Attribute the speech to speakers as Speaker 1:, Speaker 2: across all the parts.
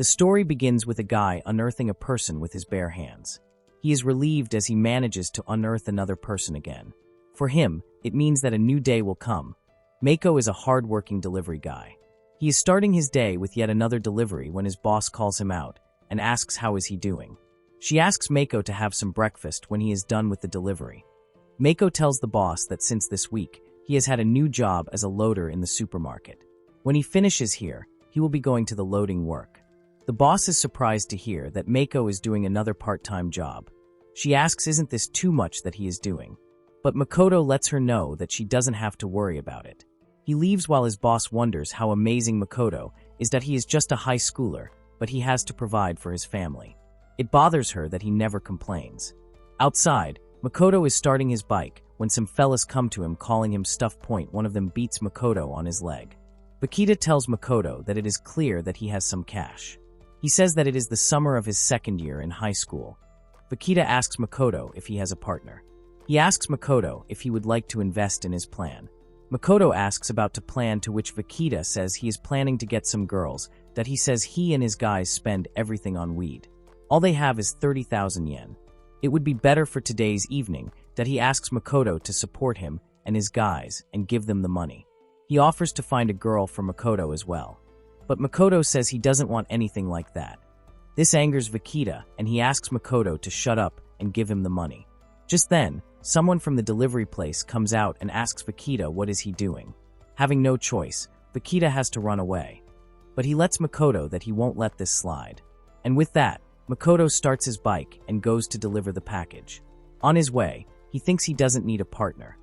Speaker 1: The story begins with a guy unearthing a person with his bare hands. He is relieved as he manages to unearth another person again. For him, it means that a new day will come. Mako is a hard-working delivery guy. He is starting his day with yet another delivery when his boss calls him out and asks how is he doing. She asks Mako to have some breakfast when he is done with the delivery. Mako tells the boss that since this week, he has had a new job as a loader in the supermarket. When he finishes here, he will be going to the loading work. The boss is surprised to hear that Mako is doing another part-time job. She asks isn't this too much that he is doing. But Makoto lets her know that she doesn't have to worry about it. He leaves while his boss wonders how amazing Makoto is that he is just a high schooler, but he has to provide for his family. It bothers her that he never complains. Outside, Makoto is starting his bike when some fellas come to him calling him Stuff Point. One of them beats Makoto on his leg. Bakita tells Makoto that it is clear that he has some cash. He says that it is the summer of his second year in high school. Bakita asks Makoto if he has a partner. He asks Makoto if he would like to invest in his plan. Makoto asks about to plan, to which Bakita says he is planning to get some girls, that he says he and his guys spend everything on weed. All they have is 30,000 yen. It would be better for today's evening that he asks Makoto to support him and his guys and give them the money. He offers to find a girl for Makoto as well. But Makoto says he doesn't want anything like that. This angers Vakita, and he asks Makoto to shut up and give him the money. Just then, someone from the delivery place comes out and asks Vakita what is he doing. Having no choice, Vakita has to run away. But he lets Makoto that he won't let this slide. And with that, Makoto starts his bike and goes to deliver the package. On his way, he thinks he doesn't need a partner.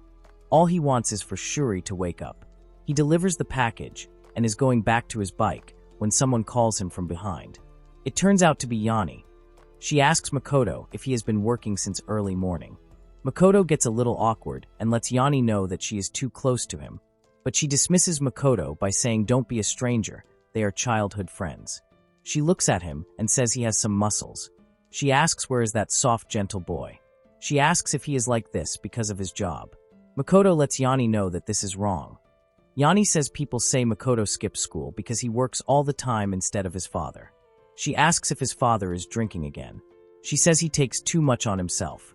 Speaker 1: All he wants is for Shuri to wake up. He delivers the package and is going back to his bike when someone calls him from behind. It turns out to be Yanni. She asks Makoto if he has been working since early morning. Makoto gets a little awkward and lets Yanni know that she is too close to him, but she dismisses Makoto by saying don't be a stranger, they are childhood friends. She looks at him and says he has some muscles. She asks where is that soft, gentle boy. She asks if he is like this because of his job. Makoto lets Yanni know that this is wrong. Yanni says people say Makoto skips school because he works all the time instead of his father. She asks if his father is drinking again. She says he takes too much on himself.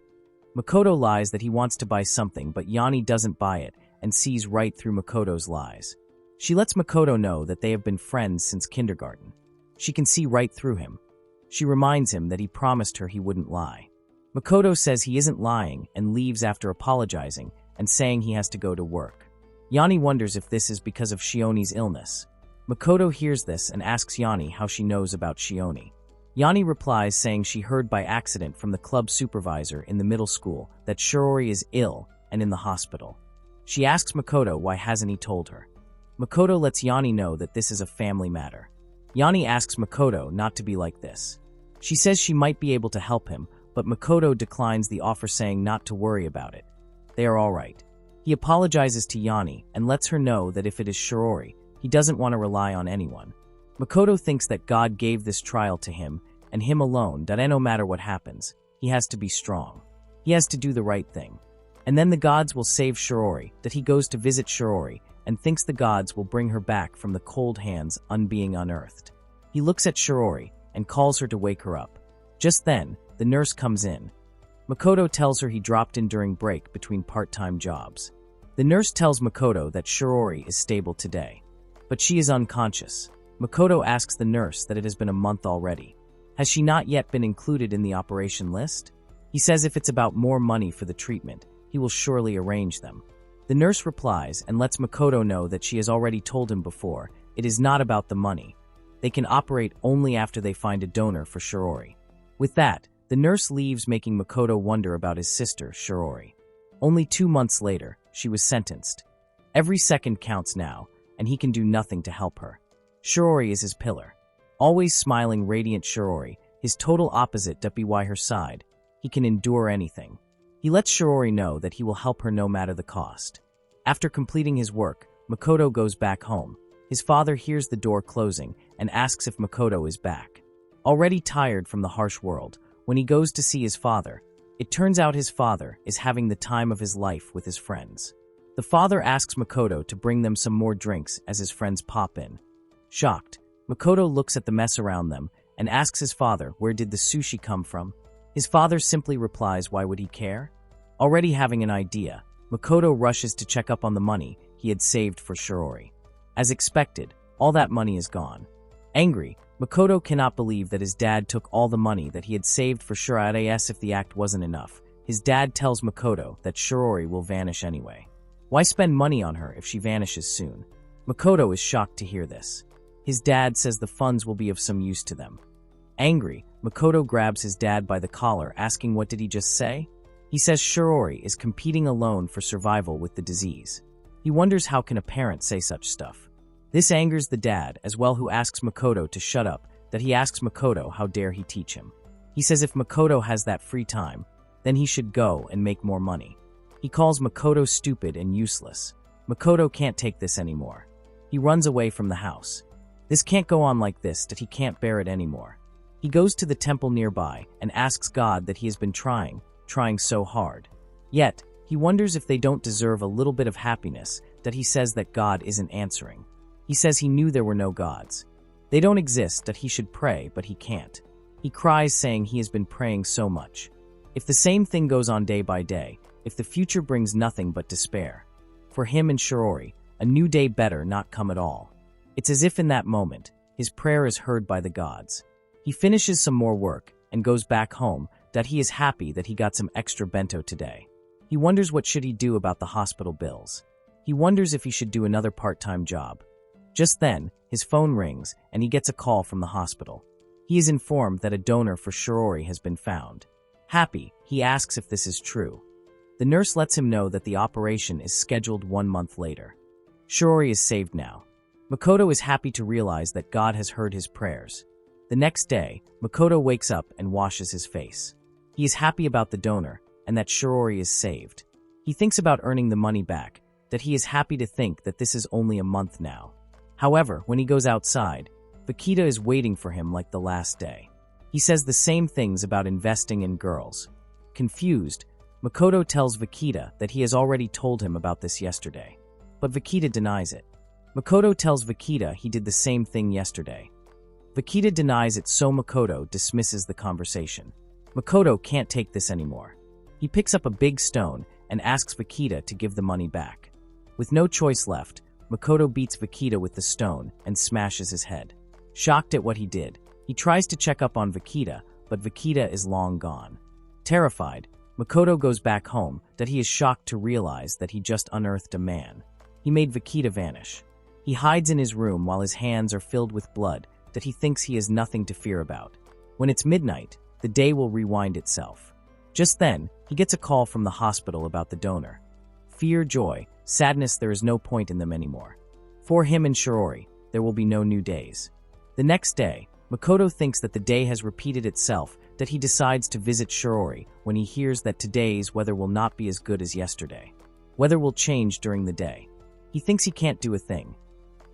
Speaker 1: Makoto lies that he wants to buy something, but Yanni doesn't buy it and sees right through Makoto's lies. She lets Makoto know that they have been friends since kindergarten. She can see right through him. She reminds him that he promised her he wouldn't lie. Makoto says he isn't lying and leaves after apologizing and saying he has to go to work. Yanni wonders if this is because of Shioni's illness. Makoto hears this and asks Yanni how she knows about Shioni. Yanni replies saying she heard by accident from the club supervisor in the middle school that Shirori is ill and in the hospital. She asks Makoto why hasn't he told her. Makoto lets Yanni know that this is a family matter. Yanni asks Makoto not to be like this. She says she might be able to help him, but Makoto declines the offer saying not to worry about it. They are all right. He apologizes to Yanni and lets her know that if it is Shirori, he doesn't want to rely on anyone. Makoto thinks that God gave this trial to him and him alone, that no matter what happens, he has to be strong. He has to do the right thing. And then the gods will save Shirori, that he goes to visit Shirori and thinks the gods will bring her back from the cold hands being unearthed. He looks at Shirori and calls her to wake her up. Just then, the nurse comes in. Makoto tells her he dropped in during break between part-time jobs. The nurse tells Makoto that Shirori is stable today, but she is unconscious. Makoto asks the nurse that it has been a month already. Has she not yet been included in the operation list? He says if it's about more money for the treatment, he will surely arrange them. The nurse replies and lets Makoto know that she has already told him before, it is not about the money. They can operate only after they find a donor for Shirori. With that, the nurse leaves, making Makoto wonder about his sister, Shirori. Only 2 months later, she was sentenced. Every second counts now, and he can do nothing to help her. Shirori is his pillar. Always smiling, radiant Shirori, his total opposite to be by her side. He can endure anything. He lets Shirori know that he will help her no matter the cost. After completing his work, Makoto goes back home. His father hears the door closing and asks if Makoto is back. Already tired from the harsh world, when he goes to see his father, it turns out his father is having the time of his life with his friends. The father asks Makoto to bring them some more drinks as his friends pop in. Shocked, Makoto looks at the mess around them and asks his father where did the sushi come from. His father simply replies, why would he care? Already having an idea, Makoto rushes to check up on the money he had saved for Shiori. As expected, all that money is gone. Angry, Makoto cannot believe that his dad took all the money that he had saved for Shiori. As if the act wasn't enough, his dad tells Makoto that Shiori will vanish anyway. Why spend money on her if she vanishes soon? Makoto is shocked to hear this. His dad says the funds will be of some use to them. Angry, Makoto grabs his dad by the collar, asking what did he just say? He says Shiori is competing alone for survival with the disease. He wonders how can a parent say such stuff. This angers the dad as well, who asks Makoto to shut up, that he asks Makoto how dare he teach him. He says if Makoto has that free time, then he should go and make more money. He calls Makoto stupid and useless. Makoto can't take this anymore. He runs away from the house. This can't go on like this, that he can't bear it anymore. He goes to the temple nearby and asks God that he has been trying so hard. Yet, he wonders if they don't deserve a little bit of happiness, that he says that God isn't answering. He says he knew there were no gods. They don't exist, that he should pray, but he can't. He cries saying he has been praying so much. If the same thing goes on day by day, if the future brings nothing but despair. For him and Shiori, a new day better not come at all. It's as if in that moment, his prayer is heard by the gods. He finishes some more work and goes back home, that he is happy that he got some extra bento today. He wonders what should he do about the hospital bills. He wonders if he should do another part-time job. Just then, his phone rings and he gets a call from the hospital. He is informed that a donor for Shiori has been found. Happy, he asks if this is true. The nurse lets him know that the operation is scheduled 1 month later. Shiori is saved now. Makoto is happy to realize that God has heard his prayers. The next day, Makoto wakes up and washes his face. He is happy about the donor and that Shiori is saved. He thinks about earning the money back, that he is happy to think that this is only a month now. However, when he goes outside, Vakita is waiting for him like the last day. He says the same things about investing in girls. Confused, Makoto tells Vakita that he has already told him about this yesterday. But Vakita denies it. Makoto tells Vakita he did the same thing yesterday. Vakita denies it, so Makoto dismisses the conversation. Makoto can't take this anymore. He picks up a big stone and asks Vakita to give the money back. With no choice left, Makoto beats Vakita with the stone and smashes his head. Shocked at what he did, he tries to check up on Vakita, but Vakita is long gone. Terrified, Makoto goes back home, that he is shocked to realize that he just unearthed a man. He made Vakita vanish. He hides in his room while his hands are filled with blood, that he thinks he has nothing to fear about. When it's midnight, the day will rewind itself. Just then, he gets a call from the hospital about the donor. Fear, joy, sadness, there is no point in them anymore. For him and Shiori, there will be no new days. The next day, Makoto thinks that the day has repeated itself, that he decides to visit Shiori when he hears that today's weather will not be as good as yesterday. Weather will change during the day. He thinks he can't do a thing.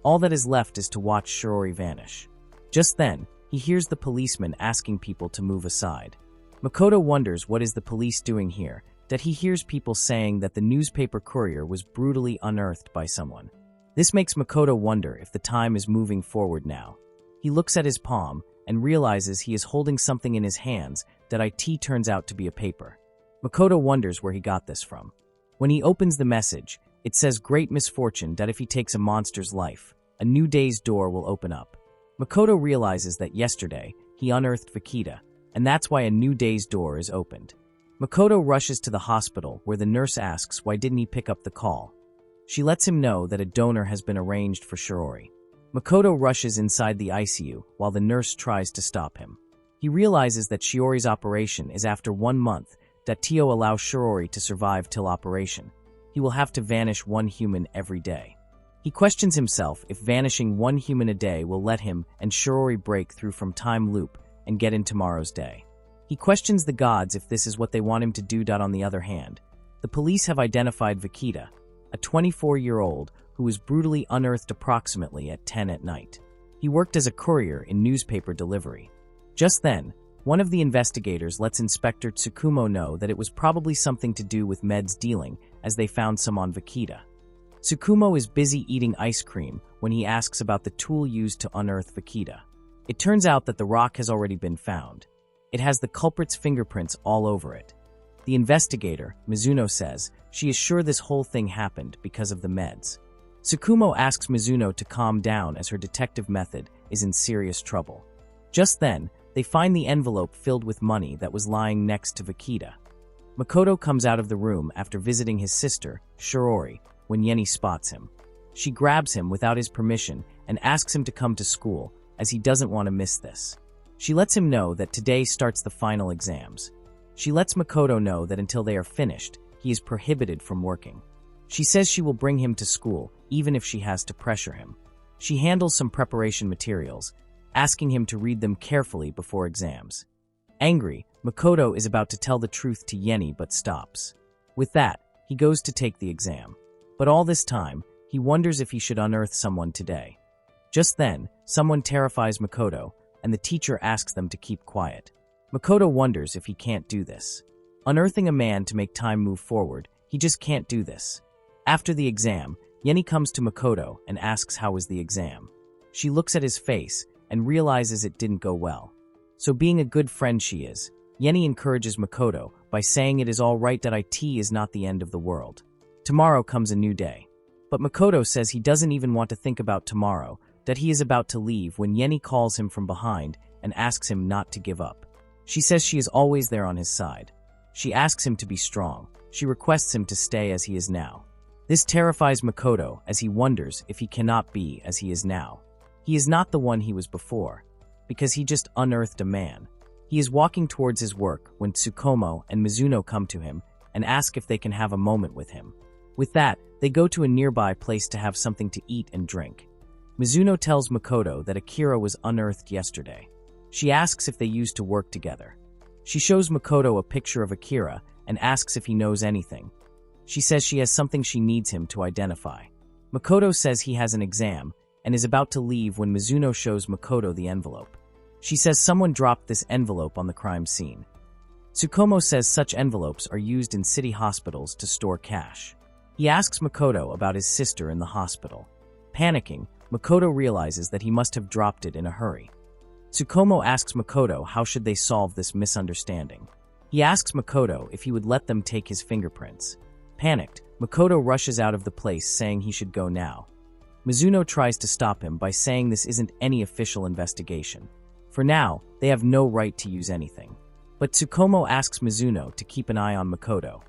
Speaker 1: All that is left is to watch Shiori vanish. Just then, he hears the policeman asking people to move aside. Makoto wonders what is the police doing here, that he hears people saying that the newspaper courier was brutally unearthed by someone. This makes Makoto wonder if the time is moving forward now. He looks at his palm and realizes he is holding something in his hands that it turns out to be a paper. Makoto wonders where he got this from. When he opens the message, it says great misfortune, that if he takes a monster's life, a new day's door will open up. Makoto realizes that yesterday, he unearthed Vakita, and that's why a new day's door is opened. Makoto rushes to the hospital where the nurse asks why didn't he pick up the call. She lets him know that a donor has been arranged for Shiori. Makoto rushes inside the ICU while the nurse tries to stop him. He realizes that Shiori's operation is after 1 month, that Tio allows Shiori to survive till operation. He will have to vanish 1 human every day. He questions himself if vanishing 1 human a day will let him and Shiori break through from time loop and get in tomorrow's day. He questions the gods if this is what they want him to do. On the other hand, the police have identified Vakita, a 24-year-old who was brutally unearthed approximately at 10 at night. He worked as a courier in newspaper delivery. Just then, one of the investigators lets Inspector Tsukumo know that it was probably something to do with meds dealing, as they found some on Vakita. Tsukumo is busy eating ice cream when he asks about the tool used to unearth Vakita. It turns out that the rock has already been found. It has the culprit's fingerprints all over it. The investigator, Mizuno, says she is sure this whole thing happened because of the meds. Tsukumo asks Mizuno to calm down as her detective method is in serious trouble. Just then, they find the envelope filled with money that was lying next to Vakita. Makoto comes out of the room after visiting his sister, Shirori, when Yeni spots him. She grabs him without his permission and asks him to come to school, as he doesn't want to miss this. She lets him know that today starts the final exams. She lets Makoto know that until they are finished, he is prohibited from working. She says she will bring him to school, even if she has to pressure him. She handles some preparation materials, asking him to read them carefully before exams. Angry, Makoto is about to tell the truth to Yeni but stops. With that, he goes to take the exam. But all this time, he wonders if he should unearth someone today. Just then, someone terrifies Makoto, and the teacher asks them to keep quiet. Makoto wonders if he can't do this. Unearthing a man to make time move forward, he just can't do this. After the exam, Yeni comes to Makoto and asks how was the exam. She looks at his face and realizes it didn't go well. So being a good friend she is, Yeni encourages Makoto by saying it is all right that IT is not the end of the world. Tomorrow comes a new day. But Makoto says he doesn't even want to think about tomorrow, that he is about to leave when Yeni calls him from behind and asks him not to give up. She says she is always there on his side. She asks him to be strong. She requests him to stay as he is now. This terrifies Makoto as he wonders if he cannot be as he is now. He is not the one he was before, because he just unearthed a man. He is walking towards his work when Tsukumo and Mizuno come to him and ask if they can have a moment with him. With that, they go to a nearby place to have something to eat and drink. Mizuno tells Makoto that Akira was unearthed yesterday. She asks if they used to work together. She shows Makoto a picture of Akira and asks if he knows anything. She says she has something she needs him to identify. Makoto says he has an exam and is about to leave when Mizuno shows Makoto the envelope. She says someone dropped this envelope on the crime scene. Tsukumo says such envelopes are used in city hospitals to store cash. He asks Makoto about his sister in the hospital. Panicking, Makoto realizes that he must have dropped it in a hurry. Tsukumo asks Makoto how should they solve this misunderstanding. He asks Makoto if he would let them take his fingerprints. Panicked, Makoto rushes out of the place saying he should go now. Mizuno tries to stop him by saying this isn't any official investigation. For now, they have no right to use anything. But Tsukumo asks Mizuno to keep an eye on Makoto.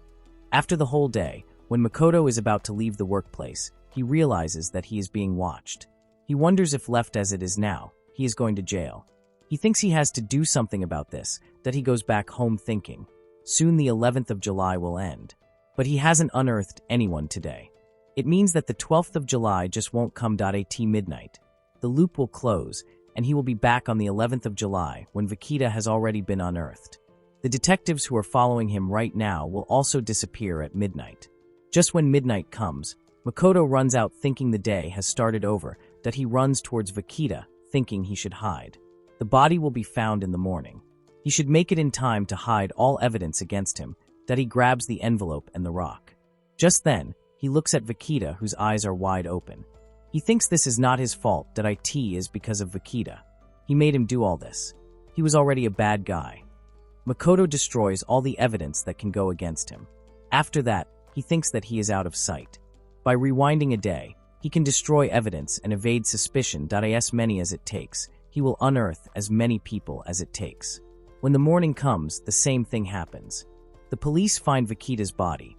Speaker 1: After the whole day, when Makoto is about to leave the workplace, he realizes that he is being watched. He wonders if left as it is now, he is going to jail. He thinks he has to do something about this, that he goes back home thinking. Soon the 11th of July will end. But he hasn't unearthed anyone today. It means that the 12th of July just won't come at midnight. The loop will close, and he will be back on the 11th of July when Vakita has already been unearthed. The detectives who are following him right now will also disappear at midnight. Just when midnight comes, Makoto runs out thinking the day has started over, that he runs towards Vakita, thinking he should hide. The body will be found in the morning. He should make it in time to hide all evidence against him, that he grabs the envelope and the rock. Just then, he looks at Vakita whose eyes are wide open. He thinks this is not his fault, that it is because of Vakita. He made him do all this. He was already a bad guy. Makoto destroys all the evidence that can go against him. After that, he thinks that he is out of sight. By rewinding a day, he can destroy evidence and evade suspicion. As many as it takes, he will unearth as many people as it takes. When the morning comes, the same thing happens. The police find Vakita's body.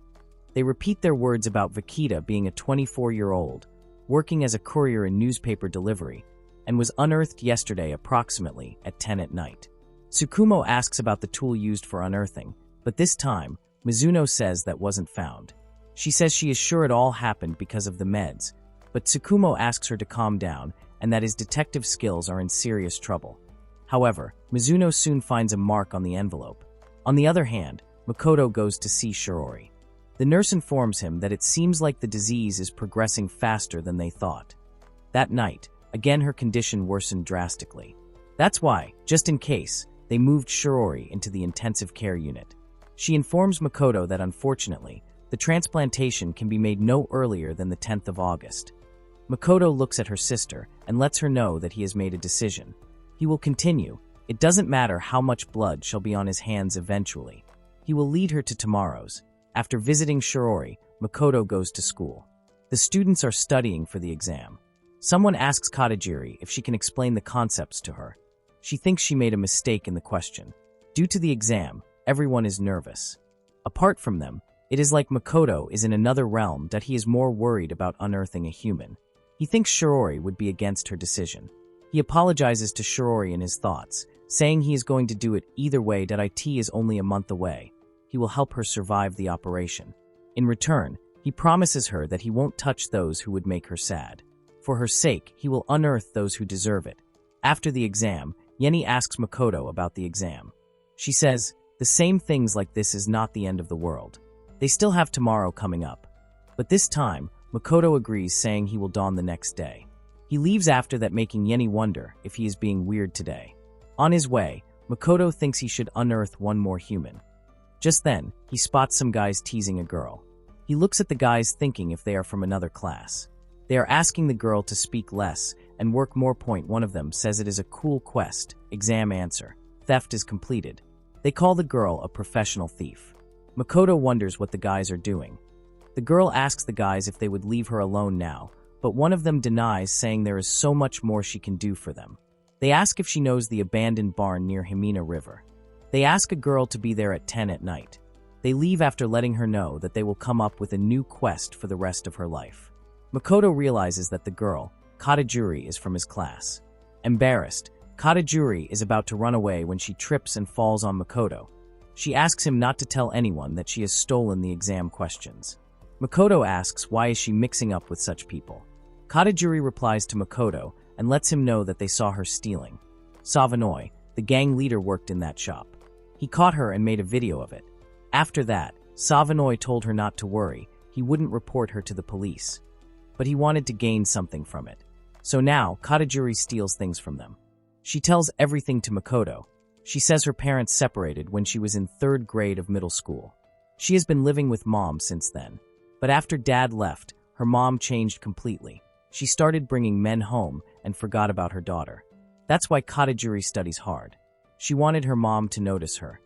Speaker 1: They repeat their words about Vakita being a 24-year-old, working as a courier in newspaper delivery, and was unearthed yesterday approximately at 10 at night. Tsukumo asks about the tool used for unearthing, but this time, Mizuno says that wasn't found. She says she is sure it all happened because of the meds, but Tsukumo asks her to calm down and that his detective skills are in serious trouble. However, Mizuno soon finds a mark on the envelope. On the other hand, Makoto goes to see Shirori. The nurse informs him that it seems like the disease is progressing faster than they thought. That night, again her condition worsened drastically. That's why, just in case, they moved Shirori into the intensive care unit. She informs Makoto that unfortunately, The transplantation can be made no earlier than the 10th of August. Makoto looks at her sister and lets her know that he has made a decision. He will continue. It doesn't matter how much blood shall be on his hands eventually. He will lead her to tomorrow's. After visiting Shirori, Makoto goes to school. The students are studying for the exam. Someone asks Katajiri if she can explain the concepts to her. She thinks she made a mistake in the question. Due to the exam, everyone is nervous. Apart from them, it is like Makoto is in another realm that he is more worried about unearthing a human. He thinks Shirori would be against her decision. He apologizes to Shirori in his thoughts, saying he is going to do it either way, that IT is only a month away. He will help her survive the operation. In return, he promises her that he won't touch those who would make her sad. For her sake, he will unearth those who deserve it. After the exam, Yeni asks Makoto about the exam. She says, the same things like this is not the end of the world. They still have tomorrow coming up. But this time, Makoto agrees, saying he will dawn the next day. He leaves after that, making Yeni wonder if he is being weird today. On his way, Makoto thinks he should unearth one more human. Just then, he spots some guys teasing a girl. He looks at the guys, thinking if they are from another class. They are asking the girl to speak less and work more. One of them says it is a cool quest. Exam answer. Theft is completed. They call the girl a professional thief. Makoto wonders what the guys are doing. The girl asks the guys if they would leave her alone now, but one of them denies, saying there is so much more she can do for them. They ask if she knows the abandoned barn near Himina River. They ask a girl to be there at 10 at night. They leave after letting her know that they will come up with a new quest for the rest of her life. Makoto realizes that the girl, Katajiri, is from his class. Embarrassed, Katajiri is about to run away when she trips and falls on Makoto. She asks him not to tell anyone that she has stolen the exam questions. Makoto asks why is she mixing up with such people. Katajiri replies to Makoto and lets him know that they saw her stealing. Savanoi, the gang leader, worked in that shop. He caught her and made a video of it. After that, Savanoi told her not to worry, he wouldn't report her to the police. But he wanted to gain something from it. So now, Katajiri steals things from them. She tells everything to Makoto. She says her parents separated when she was in 3rd grade of middle school. She has been living with mom since then. But after dad left, her mom changed completely. She started bringing men home and forgot about her daughter. That's why Katajiri studies hard. She wanted her mom to notice her.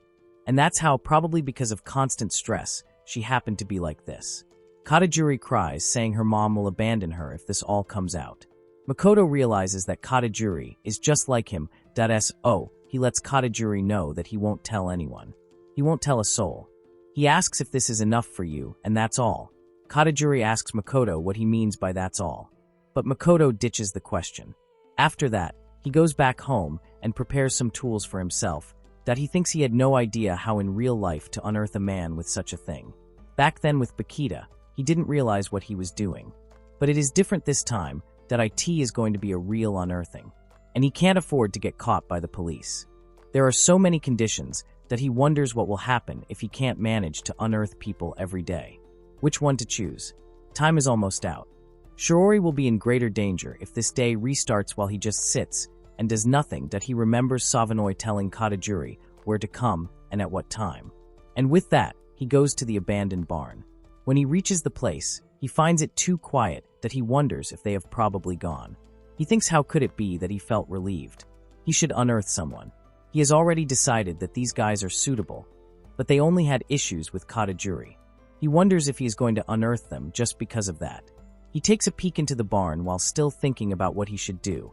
Speaker 1: And that's how, probably because of constant stress, she happened to be like this. Katajiri cries, saying her mom will abandon her if this all comes out. Makoto realizes that Katajiri is just like him. He lets Katajiri know that he won't tell anyone. He won't tell a soul. He asks if this is enough for you, and that's all. Katajiri asks Makoto what he means by that's all. But Makoto ditches the question. After that, he goes back home and prepares some tools for himself that he thinks he had no idea how in real life to unearth a man with such a thing. Back then with Bakita, he didn't realize what he was doing. But it is different this time, that IT is going to be a real unearthing. And he can't afford to get caught by the police. There are so many conditions that he wonders what will happen if he can't manage to unearth people every day. Which one to choose? Time is almost out. Shirori will be in greater danger if this day restarts while he just sits and does nothing. That he remembers Savanoi telling Katajiri where to come and at what time. And with that, he goes to the abandoned barn. When he reaches the place, he finds it too quiet that he wonders if they have probably gone. He thinks how could it be that he felt relieved. He should unearth someone. He has already decided that these guys are suitable, but they only had issues with Katajiri. He wonders if he is going to unearth them just because of that. He takes a peek into the barn while still thinking about what he should do.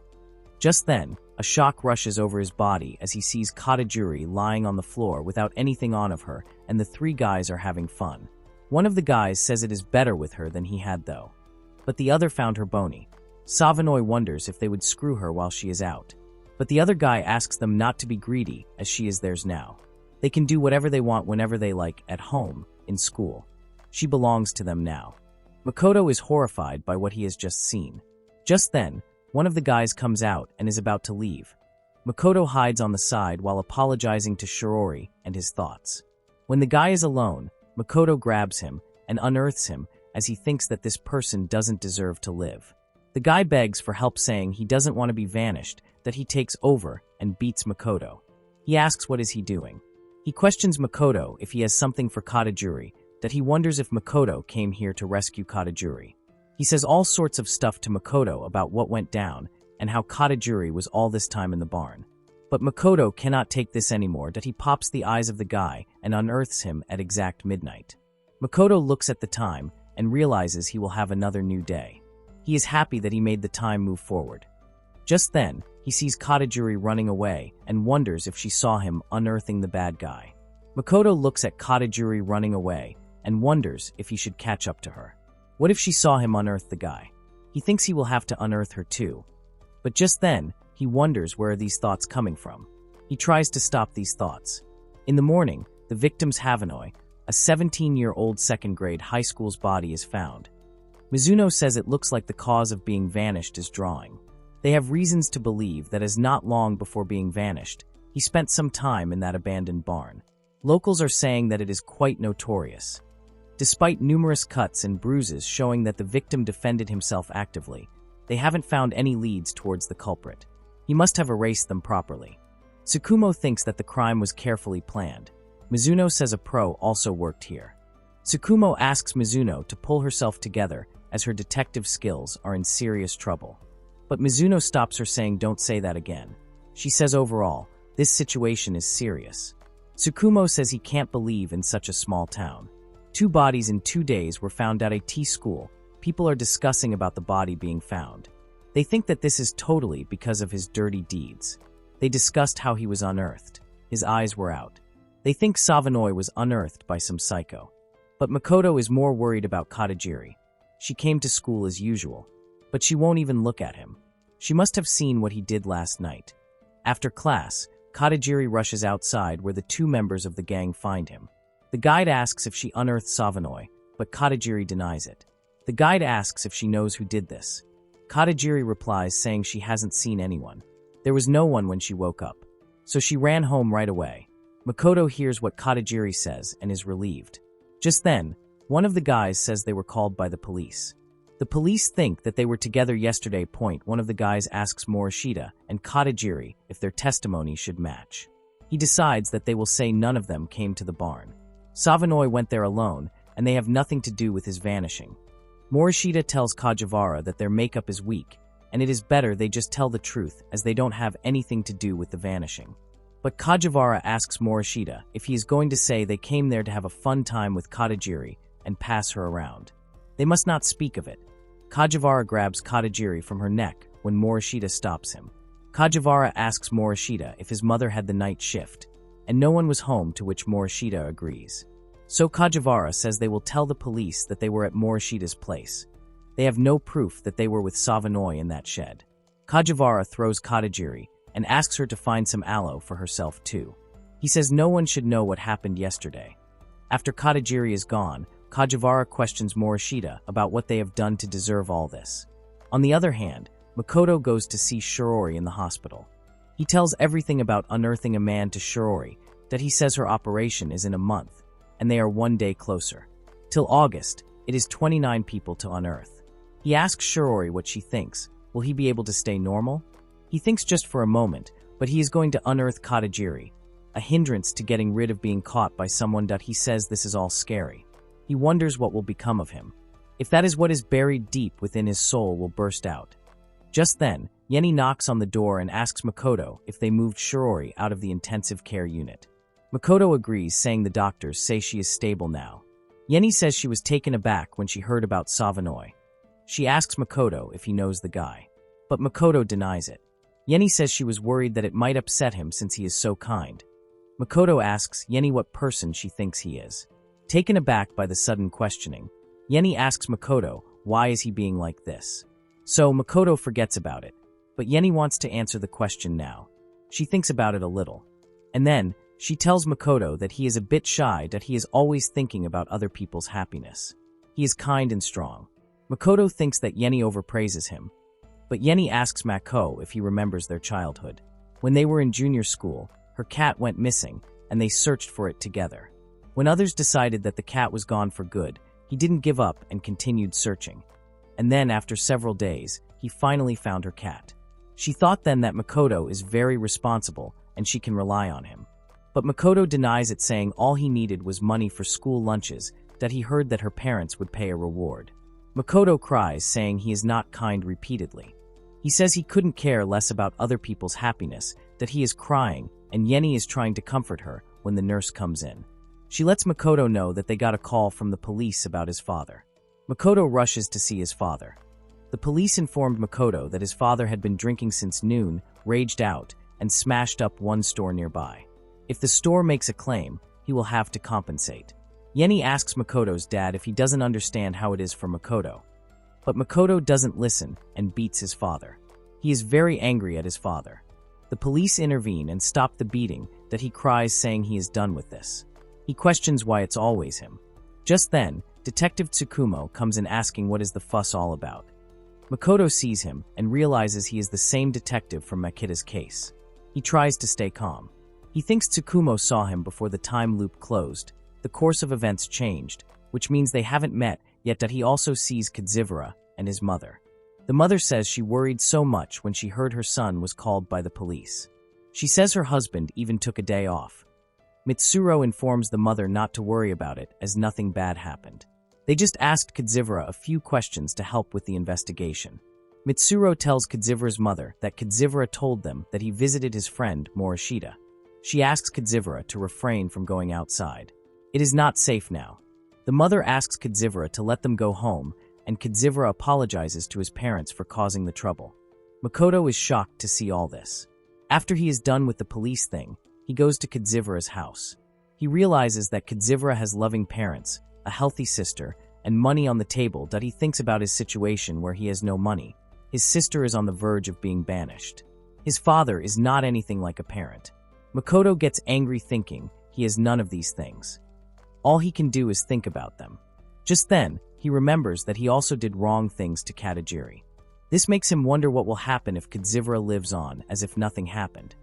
Speaker 1: Just then, a shock rushes over his body as he sees Katajiri lying on the floor without anything on of her, and the 3 guys are having fun. One of the guys says it is better with her than he had though. But the other found her bony. Savanoi wonders if they would screw her while she is out. But the other guy asks them not to be greedy, as she is theirs now. They can do whatever they want whenever they like, at home, in school. She belongs to them now. Makoto is horrified by what he has just seen. Just then, one of the guys comes out and is about to leave. Makoto hides on the side while apologizing to Shirori and his thoughts. When the guy is alone, Makoto grabs him and unearths him as he thinks that this person doesn't deserve to live. The guy begs for help, saying he doesn't want to be vanished, that he takes over and beats Makoto. He asks what is he doing. He questions Makoto if he has something for Katajiri, that he wonders if Makoto came here to rescue Katajuri. He says all sorts of stuff to Makoto about what went down and how Katajuri was all this time in the barn. But Makoto cannot take this anymore that he pops the eyes of the guy and unearths him at exact midnight. Makoto looks at the time and realizes he will have another new day. He is happy that he made the time move forward. Just then, he sees Katajuri running away and wonders if she saw him unearthing the bad guy. Makoto looks at Katajuri running away and wonders if he should catch up to her. What if she saw him unearth the guy? He thinks he will have to unearth her too. But just then, he wonders where are these thoughts coming from. He tries to stop these thoughts. In the morning, the victim's Havanoi, a 17-year-old second-grade high school's body is found. Mizuno says it looks like the cause of being vanished is drawing. They have reasons to believe that as not long before being vanished, he spent some time in that abandoned barn. Locals are saying that it is quite notorious. Despite numerous cuts and bruises showing that the victim defended himself actively, they haven't found any leads towards the culprit. He must have erased them properly. Tsukumo thinks that the crime was carefully planned. Mizuno says a pro also worked here. Tsukumo asks Mizuno to pull herself together as her detective skills are in serious trouble. But Mizuno stops her saying don't say that again. She says overall, this situation is serious. Tsukumo says he can't believe in such a small town. 2 bodies in 2 days were found at a tea school. People are discussing about the body being found. They think that this is totally because of his dirty deeds. They discussed how he was unearthed. His eyes were out. They think Savanoi was unearthed by some psycho. But Makoto is more worried about Katajiri. She came to school as usual, but she won't even look at him. She must have seen what he did last night. After class, Katajiri rushes outside where the 2 members of the gang find him. The guide asks if she unearthed Savanoi, but Katajiri denies it. The guide asks if she knows who did this. Katajiri replies saying she hasn't seen anyone. There was no one when she woke up, so she ran home right away. Makoto hears what Katajiri says and is relieved. Just then, one of the guys says they were called by the police. The police think that they were together yesterday. One of the guys asks Morishita and Katajiri if their testimony should match. He decides that they will say none of them came to the barn. Savanoi went there alone, and they have nothing to do with his vanishing. Morishita tells Kajivara that their makeup is weak, and it is better they just tell the truth as they don't have anything to do with the vanishing. But Kajivara asks Morishita if he is going to say they came there to have a fun time with Katajiri and pass her around. They must not speak of it. Kajivara grabs Katajiri from her neck when Morishita stops him. Kajivara asks Morishita if his mother had the night shift, and no one was home, to which Morishita agrees. So Kajivara says they will tell the police that they were at Morishita's place. They have no proof that they were with Savanoi in that shed. Kajivara throws Katajiri and asks her to find some aloe for herself too. He says no one should know what happened yesterday. After Katajiri is gone, Kajivara questions Morishita about what they have done to deserve all this. On the other hand, Makoto goes to see Shirori in the hospital. He tells everything about unearthing a man to Shirori, that he says her operation is in a month, and they are 1 day closer. Till August, it is 29 people to unearth. He asks Shirori what she thinks. Will he be able to stay normal? He thinks just for a moment, but he is going to unearth Katajiri, a hindrance to getting rid of being caught by someone that he says this is all scary. He wonders what will become of him. If that is what is buried deep within his soul will burst out. Just then, Yeni knocks on the door and asks Makoto if they moved Shirori out of the intensive care unit. Makoto agrees, saying the doctors say she is stable now. Yeni says she was taken aback when she heard about Savanoi. She asks Makoto if he knows the guy, but Makoto denies it. Yeni says she was worried that it might upset him since he is so kind. Makoto asks Yeni what person she thinks he is. Taken aback by the sudden questioning, Yeni asks Makoto why is he being like this. So Makoto forgets about it, but Yeni wants to answer the question now. She thinks about it a little. And then, she tells Makoto that he is a bit shy, that he is always thinking about other people's happiness. He is kind and strong. Makoto thinks that Yeni overpraises him, but Yeni asks Mako if he remembers their childhood. When they were in junior school, her cat went missing, and they searched for it together. When others decided that the cat was gone for good, he didn't give up and continued searching. And then, after several days, he finally found her cat. She thought then that Makoto is very responsible and she can rely on him. But Makoto denies it, saying all he needed was money for school lunches, that he heard that her parents would pay a reward. Makoto cries, saying he is not kind repeatedly. He says he couldn't care less about other people's happiness, that he is crying, and Yeni is trying to comfort her when the nurse comes in. She lets Makoto know that they got a call from the police about his father. Makoto rushes to see his father. The police informed Makoto that his father had been drinking since noon, raged out, and smashed up one store nearby. If the store makes a claim, he will have to compensate. Yeni asks Makoto's dad if he doesn't understand how it is for Makoto. But Makoto doesn't listen and beats his father. He is very angry at his father. The police intervene and stop the beating, that he cries, saying he is done with this. He questions why it's always him. Just then, Detective Tsukumo comes in asking what is the fuss all about. Makoto sees him and realizes he is the same detective from Makita's case. He tries to stay calm. He thinks Tsukumo saw him before the time loop closed. The course of events changed, which means they haven't met, yet that he also sees Kadzivara and his mother. The mother says she worried so much when she heard her son was called by the police. She says her husband even took a day off. Mitsuro informs the mother not to worry about it, as nothing bad happened. They just asked Kadzivara a few questions to help with the investigation. Mitsuro tells Kadzivara's mother that Kadzivara told them that he visited his friend Morishita. She asks Kadzivara to refrain from going outside. It is not safe now. The mother asks Kadzivara to let them go home, and Kadzivara apologizes to his parents for causing the trouble. Makoto is shocked to see all this. After he is done with the police thing, he goes to Kadzivara's house. He realizes that Kadzivara has loving parents, a healthy sister, and money on the table, that he thinks about his situation where he has no money. His sister is on the verge of being banished. His father is not anything like a parent. Makoto gets angry thinking he has none of these things. All he can do is think about them. Just then, he remembers that he also did wrong things to Katajiri. This makes him wonder what will happen if Kadzivara lives on as if nothing happened.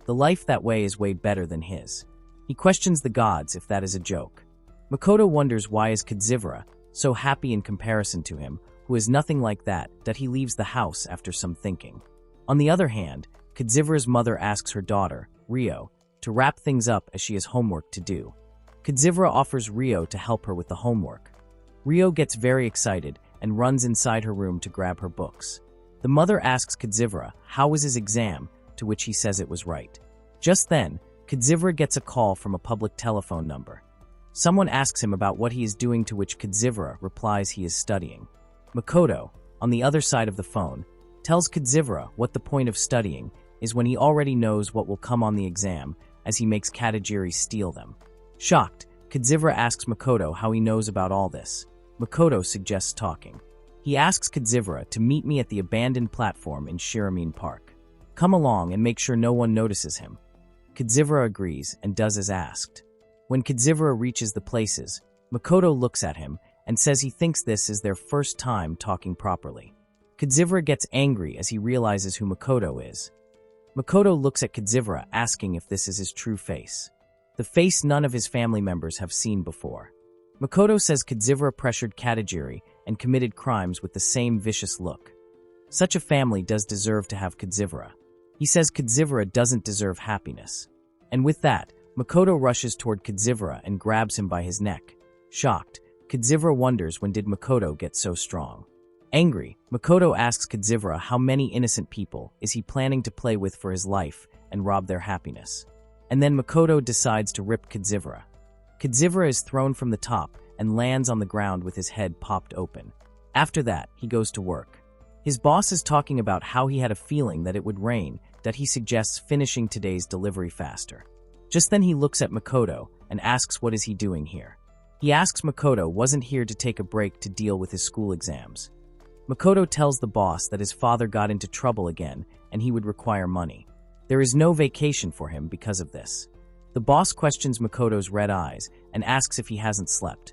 Speaker 1: The life that way is way better than his. He questions the gods if that is a joke. Makoto wonders why is Kadzivara so happy in comparison to him, who is nothing like that he leaves the house after some thinking. On the other hand, Kadzivara's mother asks her daughter, Rio, to wrap things up as she has homework to do. Kadzivara offers Rio to help her with the homework. Rio gets very excited and runs inside her room to grab her books. The mother asks Kadzivara how was his exam, to which he says it was right. Just then, Kadzivara gets a call from a public telephone number. Someone asks him about what he is doing, to which Kadzivara replies he is studying. Makoto, on the other side of the phone, tells Kadzivara what the point of studying is when he already knows what will come on the exam, as he makes Katajiri steal them. Shocked, Kadzivara asks Makoto how he knows about all this. Makoto suggests talking. He asks Kadzivara to meet me at the abandoned platform in Shiramine Park. Come along and make sure no one notices him. Kadzivara agrees and does as asked. When Kadzivara reaches the places, Makoto looks at him and says he thinks this is their first time talking properly. Kadzivara gets angry as he realizes who Makoto is. Makoto looks at Kadzivara, asking if this is his true face. The face none of his family members have seen before. Makoto says Kadzivara pressured Katajiri and committed crimes with the same vicious look. Such a family does deserve to have Kadzivara. He says Kadzivara doesn't deserve happiness. And with that, Makoto rushes toward Kadzivara and grabs him by his neck. Shocked, Kadzivara wonders when did Makoto get so strong. Angry, Makoto asks Kadzivara how many innocent people is he planning to play with for his life and rob their happiness. And then Makoto decides to rip Kadzivara. Kadzivara is thrown from the top and lands on the ground with his head popped open. After that, he goes to work. His boss is talking about how he had a feeling that it would rain, that he suggests finishing today's delivery faster. Just then he looks at Makoto and asks what is he doing here. He asks Makoto wasn't here to take a break to deal with his school exams. Makoto tells the boss that his father got into trouble again and he would require money. There is no vacation for him because of this. The boss questions Makoto's red eyes and asks if he hasn't slept.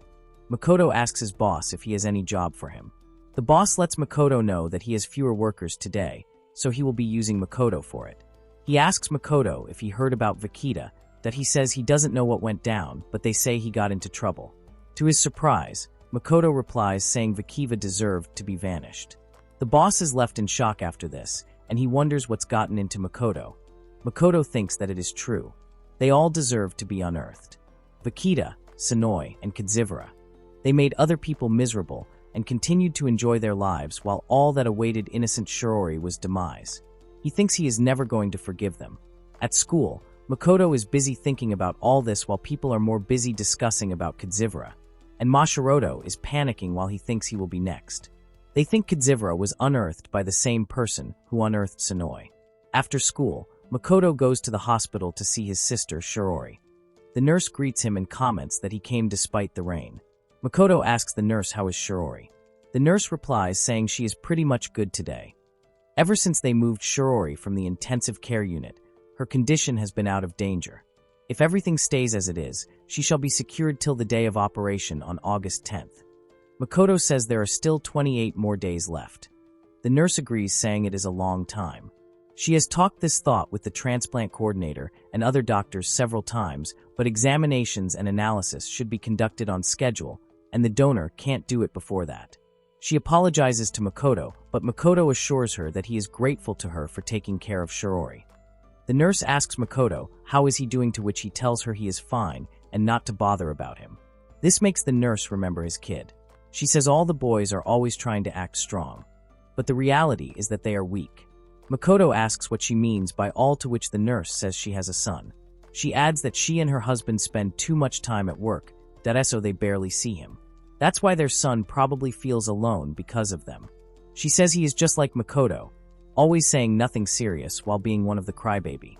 Speaker 1: Makoto asks his boss if he has any job for him. The boss lets Makoto know that he has fewer workers today, so he will be using Makoto for it. He asks Makoto if he heard about Vikita, that he says he doesn't know what went down, but they say he got into trouble. To his surprise, Makoto replies saying Vikiva deserved to be vanished. The boss is left in shock after this, and he wonders what's gotten into Makoto. Makoto thinks that it is true. They all deserve to be unearthed. Vikita, Sonoi, and Kadzivara. They made other people miserable and continued to enjoy their lives while all that awaited innocent Shiori was demise. He thinks he is never going to forgive them. At school, Makoto is busy thinking about all this while people are more busy discussing about Kadzivara, and Mashiroto is panicking while he thinks he will be next. They think Kadzivara was unearthed by the same person who unearthed Sonoi. After school, Makoto goes to the hospital to see his sister, Shiori. The nurse greets him and comments that he came despite the rain. Makoto asks the nurse how is Shiori. The nurse replies saying she is pretty much good today. Ever since they moved Shiori from the intensive care unit, her condition has been out of danger. If everything stays as it is, she shall be secured till the day of operation on August 10th. Makoto says there are still 28 more days left. The nurse agrees, saying it is a long time. She has talked this thought with the transplant coordinator and other doctors several times, but examinations and analysis should be conducted on schedule, and the donor can't do it before that. She apologizes to Makoto, but Makoto assures her that he is grateful to her for taking care of Shiori. The nurse asks Makoto how is he doing, to which he tells her he is fine and not to bother about him. This makes the nurse remember his kid. She says all the boys are always trying to act strong, but the reality is that they are weak. Makoto asks what she means by all, to which the nurse says she has a son. She adds that she and her husband spend too much time at work, so they barely see him. That's why their son probably feels alone because of them. She says he is just like Makoto, always saying nothing serious while being one of the crybaby.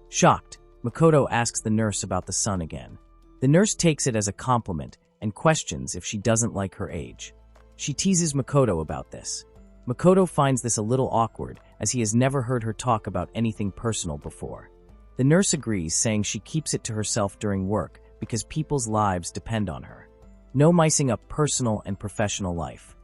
Speaker 1: Shocked, Makoto asks the nurse about the son again. The nurse takes it as a compliment and questions if she doesn't like her age. She teases Makoto about this. Makoto finds this a little awkward, as he has never heard her talk about anything personal before. The nurse agrees, saying she keeps it to herself during work because people's lives depend on her. No micing up personal and professional life.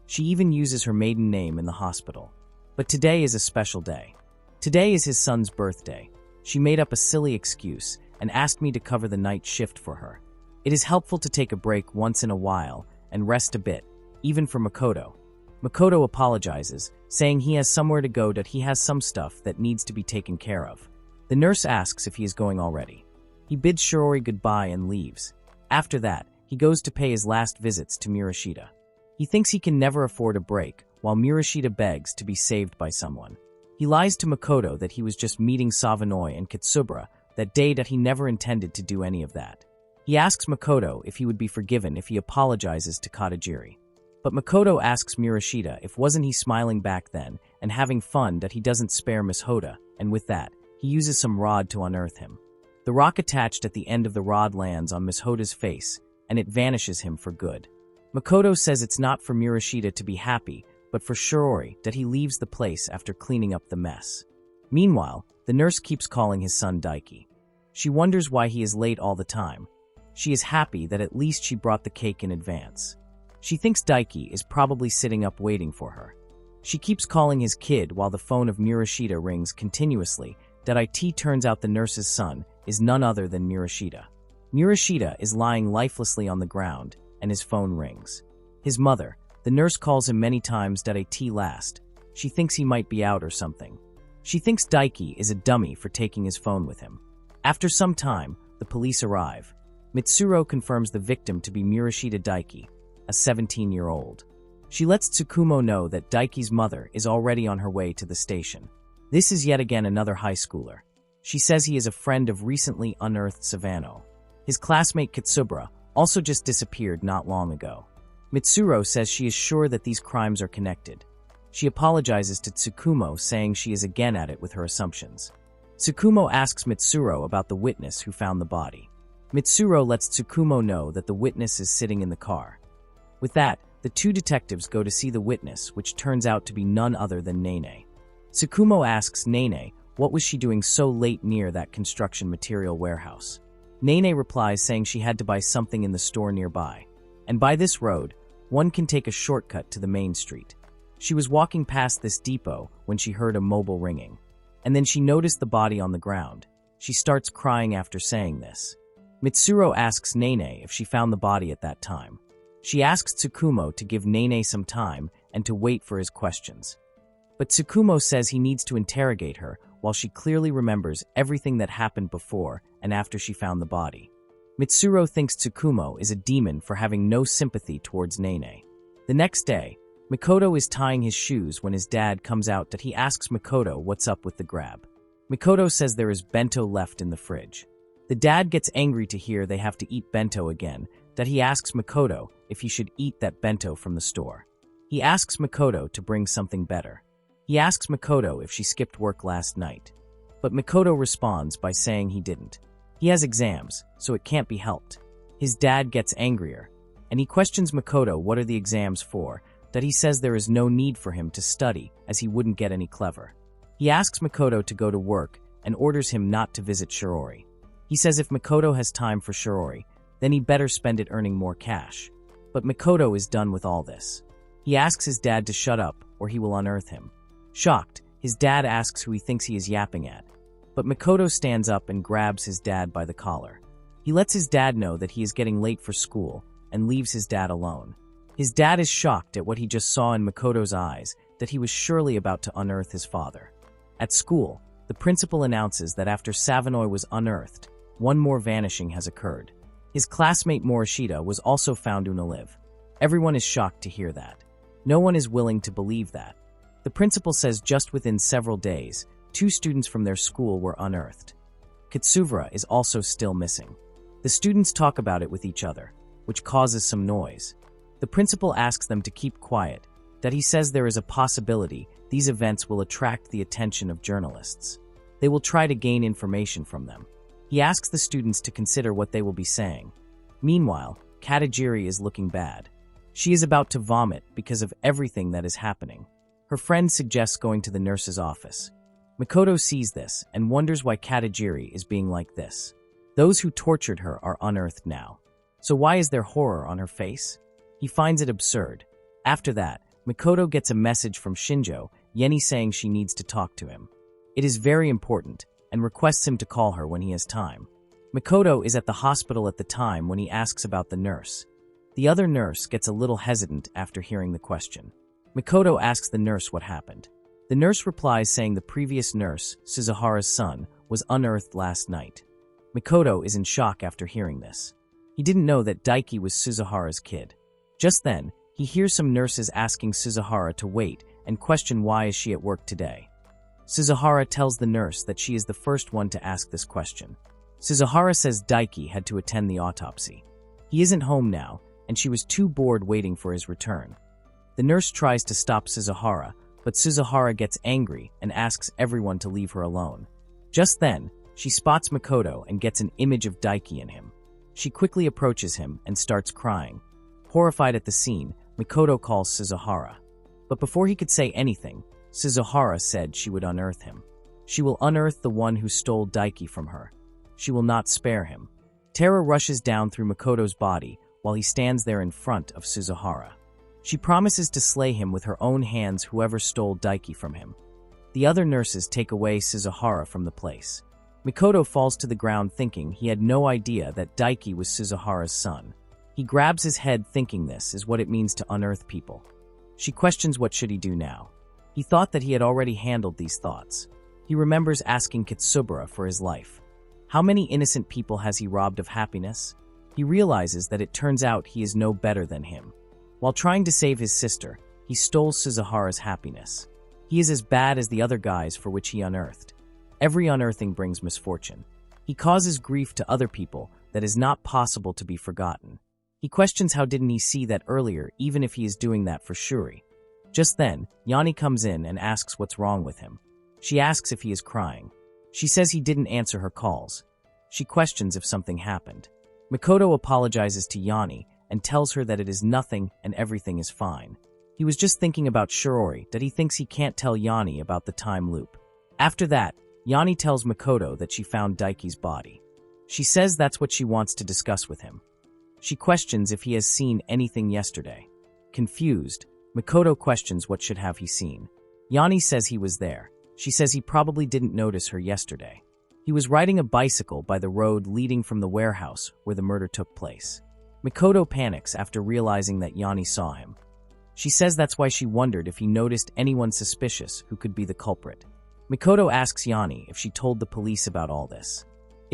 Speaker 1: She even uses her maiden name in the hospital. But today is a special day. Today is his son's birthday. She made up a silly excuse and asked me to cover the night shift for her. It is helpful to take a break once in a while and rest a bit, even for Makoto. Makoto apologizes, saying he has somewhere to go, that he has some stuff that needs to be taken care of. The nurse asks if he is going already. He bids Shiori goodbye and leaves. After that, he goes to pay his last visits to Murashita. He thinks he can never afford a break, while Murashita begs to be saved by someone. He lies to Makoto that he was just meeting Savanoi and Kitsubara that day, that he never intended to do any of that. He asks Makoto if he would be forgiven if he apologizes to Katajiri. But Makoto asks Murashita if wasn't he smiling back then and having fun, that he doesn't spare Miss Hoda, and with that, he uses some rod to unearth him. The rock attached at the end of the rod lands on Miss Hoda's face, and it vanishes him for good. Makoto says it's not for Murashita to be happy, but for Shiori, that he leaves the place after cleaning up the mess. Meanwhile, the nurse keeps calling his son Daiki. She wonders why he is late all the time. She is happy that at least she brought the cake in advance. She thinks Daiki is probably sitting up waiting for her. She keeps calling his kid while the phone of Murashita rings continuously. That it turns out the nurse's son is none other than Murashita. Murashita is lying lifelessly on the ground, and his phone rings. His mother, the nurse, calls him many times. That last. She thinks he might be out or something. She thinks Daiki is a dummy for taking his phone with him. After some time, the police arrive. Mitsuro confirms the victim to be Murashita Daiki, a 17-year-old. She lets Tsukumo know that Daiki's mother is already on her way to the station. This is yet again another high schooler. She says he is a friend of recently unearthed Savano. His classmate Kitsubara also just disappeared not long ago. Mitsuro says she is sure that these crimes are connected. She apologizes to Tsukumo, saying she is again at it with her assumptions. Tsukumo asks Mitsuro about the witness who found the body. Mitsuro lets Tsukumo know that the witness is sitting in the car. With that, the two detectives go to see the witness, which turns out to be none other than Nene. Tsukumo asks Nene what was she doing so late near that construction material warehouse. Nene replies, saying she had to buy something in the store nearby. And by this road, one can take a shortcut to the main street. She was walking past this depot when she heard a mobile ringing. And then she noticed the body on the ground. She starts crying after saying this. Mitsuro asks Nene if she found the body at that time. She asks Tsukumo to give Nene some time and to wait for his questions. But Tsukumo says he needs to interrogate her while she clearly remembers everything that happened before and after she found the body. Mitsuru thinks Tsukumo is a demon for having no sympathy towards Nene. The next day, Mikoto is tying his shoes when his dad comes out that he asks Mikoto what's up with the grab. Mikoto says there is bento left in the fridge. The dad gets angry to hear they have to eat bento again, that he asks Mikoto if he should eat that bento from the store. He asks Mikoto to bring something better. He asks Mikoto if she skipped work last night. But Mikoto responds by saying he didn't. He has exams, so it can't be helped. His dad gets angrier, and he questions Mikoto what are the exams for, that he says there is no need for him to study as he wouldn't get any clever. He asks Mikoto to go to work and orders him not to visit Shiori. He says if Mikoto has time for Shiori, then he better spend it earning more cash. But Mikoto is done with all this. He asks his dad to shut up or he will unearth him. Shocked, his dad asks who he thinks he is yapping at. But Mikoto stands up and grabs his dad by the collar. He lets his dad know that he is getting late for school and leaves his dad alone. His dad is shocked at what he just saw in Mikoto's eyes, that he was surely about to unearth his father. At school, the principal announces that after Savanoy was unearthed, one more vanishing has occurred. His classmate Morishita was also found unalive. Everyone is shocked to hear that. No one is willing to believe that. The principal says just within several days, 2 students from their school were unearthed. Katsuvara is also still missing. The students talk about it with each other, which causes some noise. The principal asks them to keep quiet, that he says there is a possibility these events will attract the attention of journalists. They will try to gain information from them. He asks the students to consider what they will be saying. Meanwhile, Katajiri is looking bad. She is about to vomit because of everything that is happening. Her friend suggests going to the nurse's office. Mikoto sees this and wonders why Katajiri is being like this. Those who tortured her are unearthed now. So why is there horror on her face? He finds it absurd. After that, Mikoto gets a message from Shinjo, Yeni saying she needs to talk to him. It is very important, and requests him to call her when he has time. Mikoto is at the hospital at the time when he asks about the nurse. The other nurse gets a little hesitant after hearing the question. Mikoto asks the nurse what happened. The nurse replies saying the previous nurse, Suzuhara's son, was unearthed last night. Mikoto is in shock after hearing this. He didn't know that Daiki was Suzuhara's kid. Just then, he hears some nurses asking Suzuhara to wait and question why is she at work today. Suzuhara tells the nurse that she is the first one to ask this question. Suzuhara says Daiki had to attend the autopsy. He isn't home now, and she was too bored waiting for his return. The nurse tries to stop Suzuhara, but Suzuhara gets angry and asks everyone to leave her alone. Just then, she spots Mikoto and gets an image of Daiki in him. She quickly approaches him and starts crying. Horrified at the scene, Mikoto calls Suzuhara. But before he could say anything, Suzuhara said she would unearth him. She will unearth the one who stole Daiki from her. She will not spare him. Terror rushes down through Mikoto's body while he stands there in front of Suzuhara. She promises to slay him with her own hands whoever stole Daiki from him. The other nurses take away Suzuhara from the place. Mikoto falls to the ground thinking he had no idea that Daiki was Suzuhara's son. He grabs his head thinking this is what it means to unearth people. She questions what should he do now. He thought that he had already handled these thoughts. He remembers asking Kitsubara for his life. How many innocent people has he robbed of happiness? He realizes that it turns out he is no better than him. While trying to save his sister, he stole Suzuhara's happiness. He is as bad as the other guys for which he unearthed. Every unearthing brings misfortune. He causes grief to other people that is not possible to be forgotten. He questions how didn't he see that earlier even if he is doing that for Shuri. Just then, Yanni comes in and asks what's wrong with him. She asks if he is crying. She says he didn't answer her calls. She questions if something happened. Mikoto apologizes to Yanni and tells her that it is nothing and everything is fine. He was just thinking about Shiori, that he thinks he can't tell Yanni about the time loop. After that, Yanni tells Mikoto that she found Daiki's body. She says that's what she wants to discuss with him. She questions if he has seen anything yesterday. Confused, Mikoto questions what should have he seen. Yanni says he was there. She says he probably didn't notice her yesterday. He was riding a bicycle by the road leading from the warehouse where the murder took place. Mikoto panics after realizing that Yanni saw him. She says that's why she wondered if he noticed anyone suspicious who could be the culprit. Mikoto asks Yanni if she told the police about all this.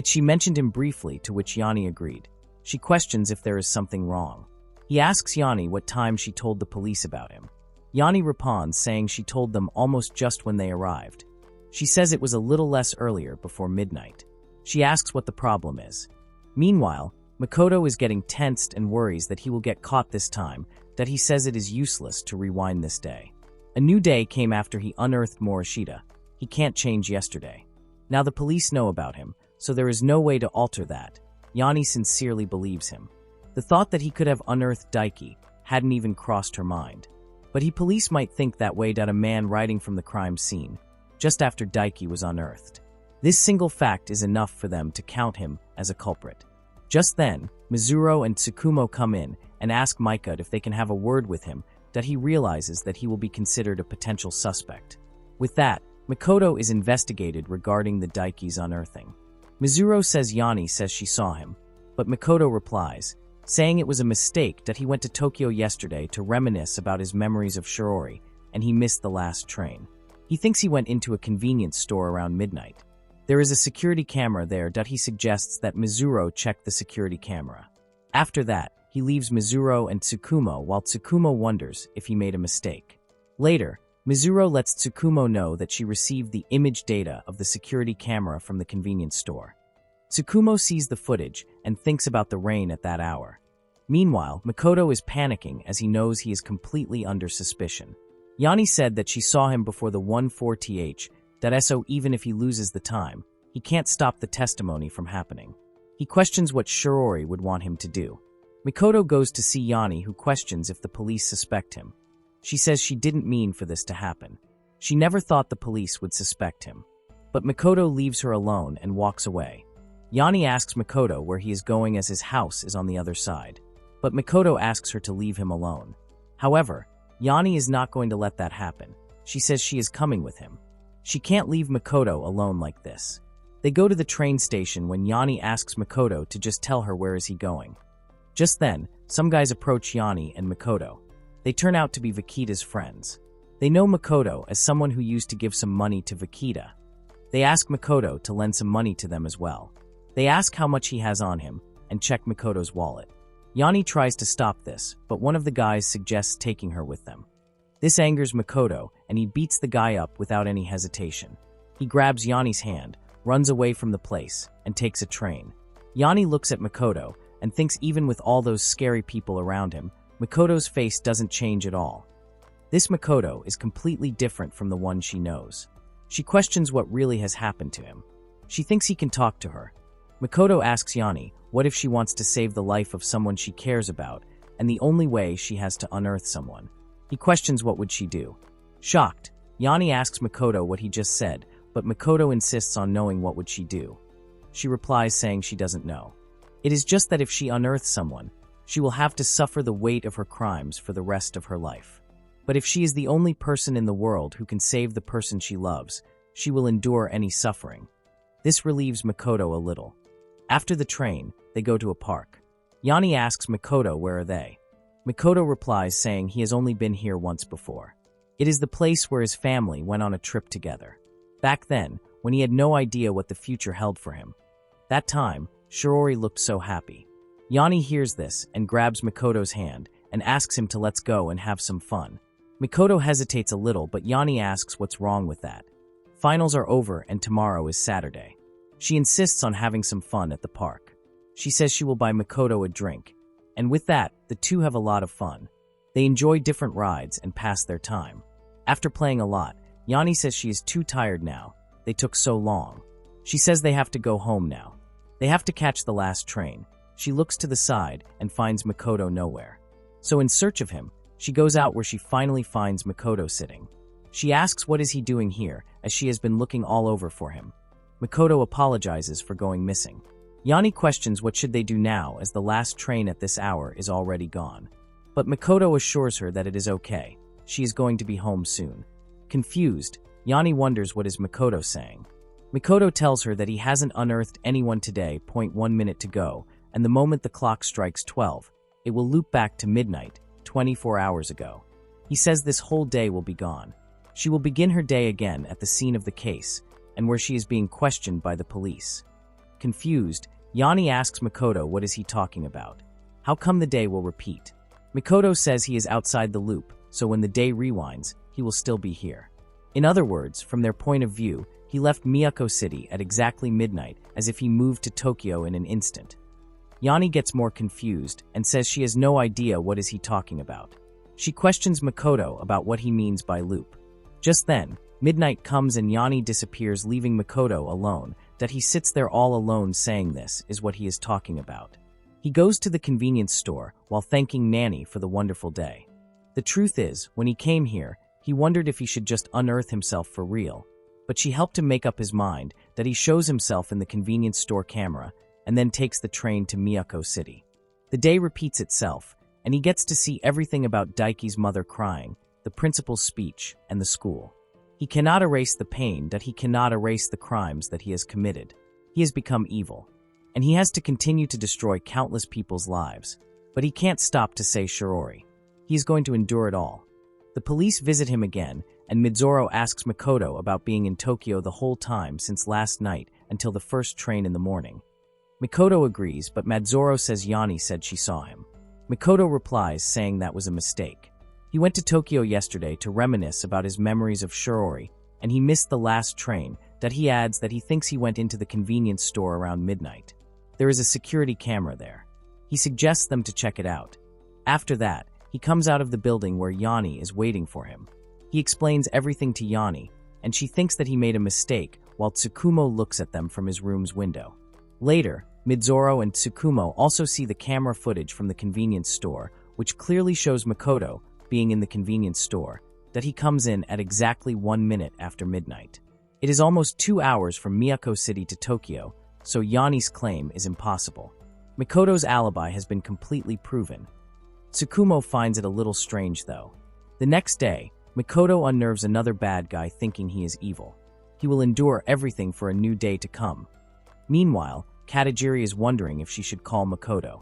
Speaker 1: She mentioned him briefly, to which Yanni agreed. She questions if there is something wrong. He asks Yanni what time she told the police about him. Yanni responds saying she told them almost just when they arrived. She says it was a little less earlier, before midnight. She asks what the problem is. Meanwhile, Makoto is getting tensed and worries that he will get caught this time, that he says it is useless to rewind this day. A new day came after he unearthed Morishita. He can't change yesterday. Now the police know about him, so there is no way to alter that. Yanni sincerely believes him. The thought that he could have unearthed Daiki hadn't even crossed her mind. But police might think that way, that a man riding from the crime scene, just after Daiki was unearthed. This single fact is enough for them to count him as a culprit. Just then, Mizuro and Tsukumo come in and ask Maika if they can have a word with him, that he realizes that he will be considered a potential suspect. With that, Makoto is investigated regarding the Daiki's unearthing. Mizuro says Yanni says she saw him, but Makoto replies, saying it was a mistake, that he went to Tokyo yesterday to reminisce about his memories of Shirori, and he missed the last train. He thinks he went into a convenience store around midnight. There is a security camera there, that he suggests that Mizuro check the security camera. After that, he leaves Mizuro and Tsukumo while Tsukumo wonders if he made a mistake. Later, Mizuro lets Tsukumo know that she received the image data of the security camera from the convenience store. Tsukumo sees the footage and thinks about the rain at that hour. Meanwhile, Makoto is panicking as he knows he is completely under suspicion. Yanni said that she saw him before the 1-4th, that so even if he loses the time, he can't stop the testimony from happening. He questions what Shirori would want him to do. Makoto goes to see Yanni, who questions if the police suspect him. She says she didn't mean for this to happen. She never thought the police would suspect him. But Makoto leaves her alone and walks away. Yanni asks Makoto where he is going, as his house is on the other side. But Makoto asks her to leave him alone. However, Yanni is not going to let that happen. She says she is coming with him. She can't leave Makoto alone like this. They go to the train station when Yanni asks Makoto to just tell her where is he going. Just then, some guys approach Yanni and Makoto. They turn out to be Vakita's friends. They know Makoto as someone who used to give some money to Vakita. They ask Makoto to lend some money to them as well. They ask how much he has on him and check Makoto's wallet. Yanni tries to stop this, but one of the guys suggests taking her with them. This angers Makoto, and he beats the guy up without any hesitation. He grabs Yanni's hand, runs away from the place, and takes a train. Yanni looks at Makoto and thinks even with all those scary people around him, Makoto's face doesn't change at all. This Makoto is completely different from the one she knows. She questions what really has happened to him. She thinks he can talk to her. Makoto asks Yanni what if she wants to save the life of someone she cares about, and the only way she has to unearth someone. He questions what would she do. Shocked, Yanni asks Makoto what he just said, but Makoto insists on knowing what would she do. She replies saying she doesn't know. It is just that if she unearths someone, she will have to suffer the weight of her crimes for the rest of her life. But if she is the only person in the world who can save the person she loves, she will endure any suffering. This relieves Makoto a little. After the train, they go to a park. Yanni asks Makoto where are they. Makoto replies saying he has only been here once before. It is the place where his family went on a trip together. Back then, when he had no idea what the future held for him. That time, Shirori looked so happy. Yanni hears this and grabs Makoto's hand and asks him to let's go and have some fun. Makoto hesitates a little, but Yanni asks what's wrong with that. Finals are over and tomorrow is Saturday. She insists on having some fun at the park. She says she will buy Makoto a drink. And with that, the two have a lot of fun. They enjoy different rides and pass their time. After playing a lot, Yanni says she is too tired now. They took so long. She says they have to go home now. They have to catch the last train. She looks to the side and finds Makoto nowhere. So in search of him, she goes out where she finally finds Makoto sitting. She asks what is he doing here, as she has been looking all over for him. Makoto apologizes for going missing. Yanni questions what should they do now as the last train at this hour is already gone. But Makoto assures her that it is okay. She is going to be home soon. Confused, Yanni wonders what is Makoto saying. Makoto tells her that he hasn't unearthed anyone today. 1 minute to go, and the moment the clock strikes 12, it will loop back to midnight, 24 hours ago. He says this whole day will be gone. She will begin her day again at the scene of the case, and where she is being questioned by the police. Confused, Yanni asks Makoto what is he talking about. How come the day will repeat? Makoto says he is outside the loop, so when the day rewinds, he will still be here. In other words, from their point of view, he left Miyako City at exactly midnight, as if he moved to Tokyo in an instant. Yanni gets more confused and says she has no idea what is he talking about. She questions Makoto about what he means by loop. Just then, midnight comes and Yanni disappears, leaving Makoto alone. That he sits there all alone saying this is what he is talking about. He goes to the convenience store while thanking Nanny for the wonderful day. The truth is, when he came here, he wondered if he should just unearth himself for real, but she helped him make up his mind that he shows himself in the convenience store camera and then takes the train to Miyako City. The day repeats itself, and he gets to see everything about Daiki's mother crying, the principal's speech, and the school. He cannot erase the pain, that he cannot erase the crimes that he has committed. He has become evil, and he has to continue to destroy countless people's lives. But he can't stop to say Shirori. He is going to endure it all. The police visit him again, and Mizoro asks Makoto about being in Tokyo the whole time since last night until the first train in the morning. Makoto agrees, but Mizoro says Yanni said she saw him. Makoto replies saying that was a mistake. He went to Tokyo yesterday to reminisce about his memories of Shirori, and he missed the last train. That he adds that he thinks he went into the convenience store around midnight. There is a security camera there. He suggests them to check it out. After that, he comes out of the building where Yanni is waiting for him. He explains everything to Yanni, and she thinks that he made a mistake while Tsukumo looks at them from his room's window. Later, Mizoro and Tsukumo also see the camera footage from the convenience store, which clearly shows Makoto being in the convenience store, that he comes in at exactly 1 minute after midnight. It is almost 2 hours from Miyako City to Tokyo, so Yanni's claim is impossible. Makoto's alibi has been completely proven. Tsukumo finds it a little strange, though. The next day, Makoto unnerves another bad guy thinking he is evil. He will endure everything for a new day to come. Meanwhile, Katajiri is wondering if she should call Makoto.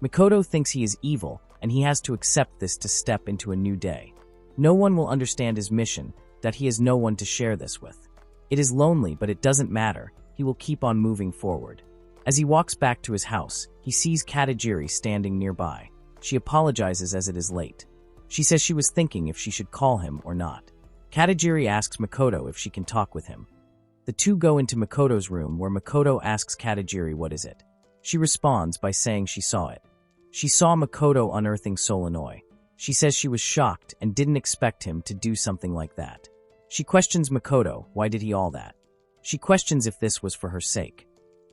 Speaker 1: Makoto thinks he is evil, and he has to accept this to step into a new day. No one will understand his mission, that he has no one to share this with. It is lonely, but it doesn't matter. He will keep on moving forward. As he walks back to his house, he sees Katajiri standing nearby. She apologizes as it is late. She says she was thinking if she should call him or not. Katajiri asks Makoto if she can talk with him. The two go into Makoto's room where Makoto asks Katajiri what is it. She responds by saying she saw it. She saw Makoto unearthing Solanoi. She says she was shocked and didn't expect him to do something like that. She questions Makoto, why did he all that? She questions if this was for her sake.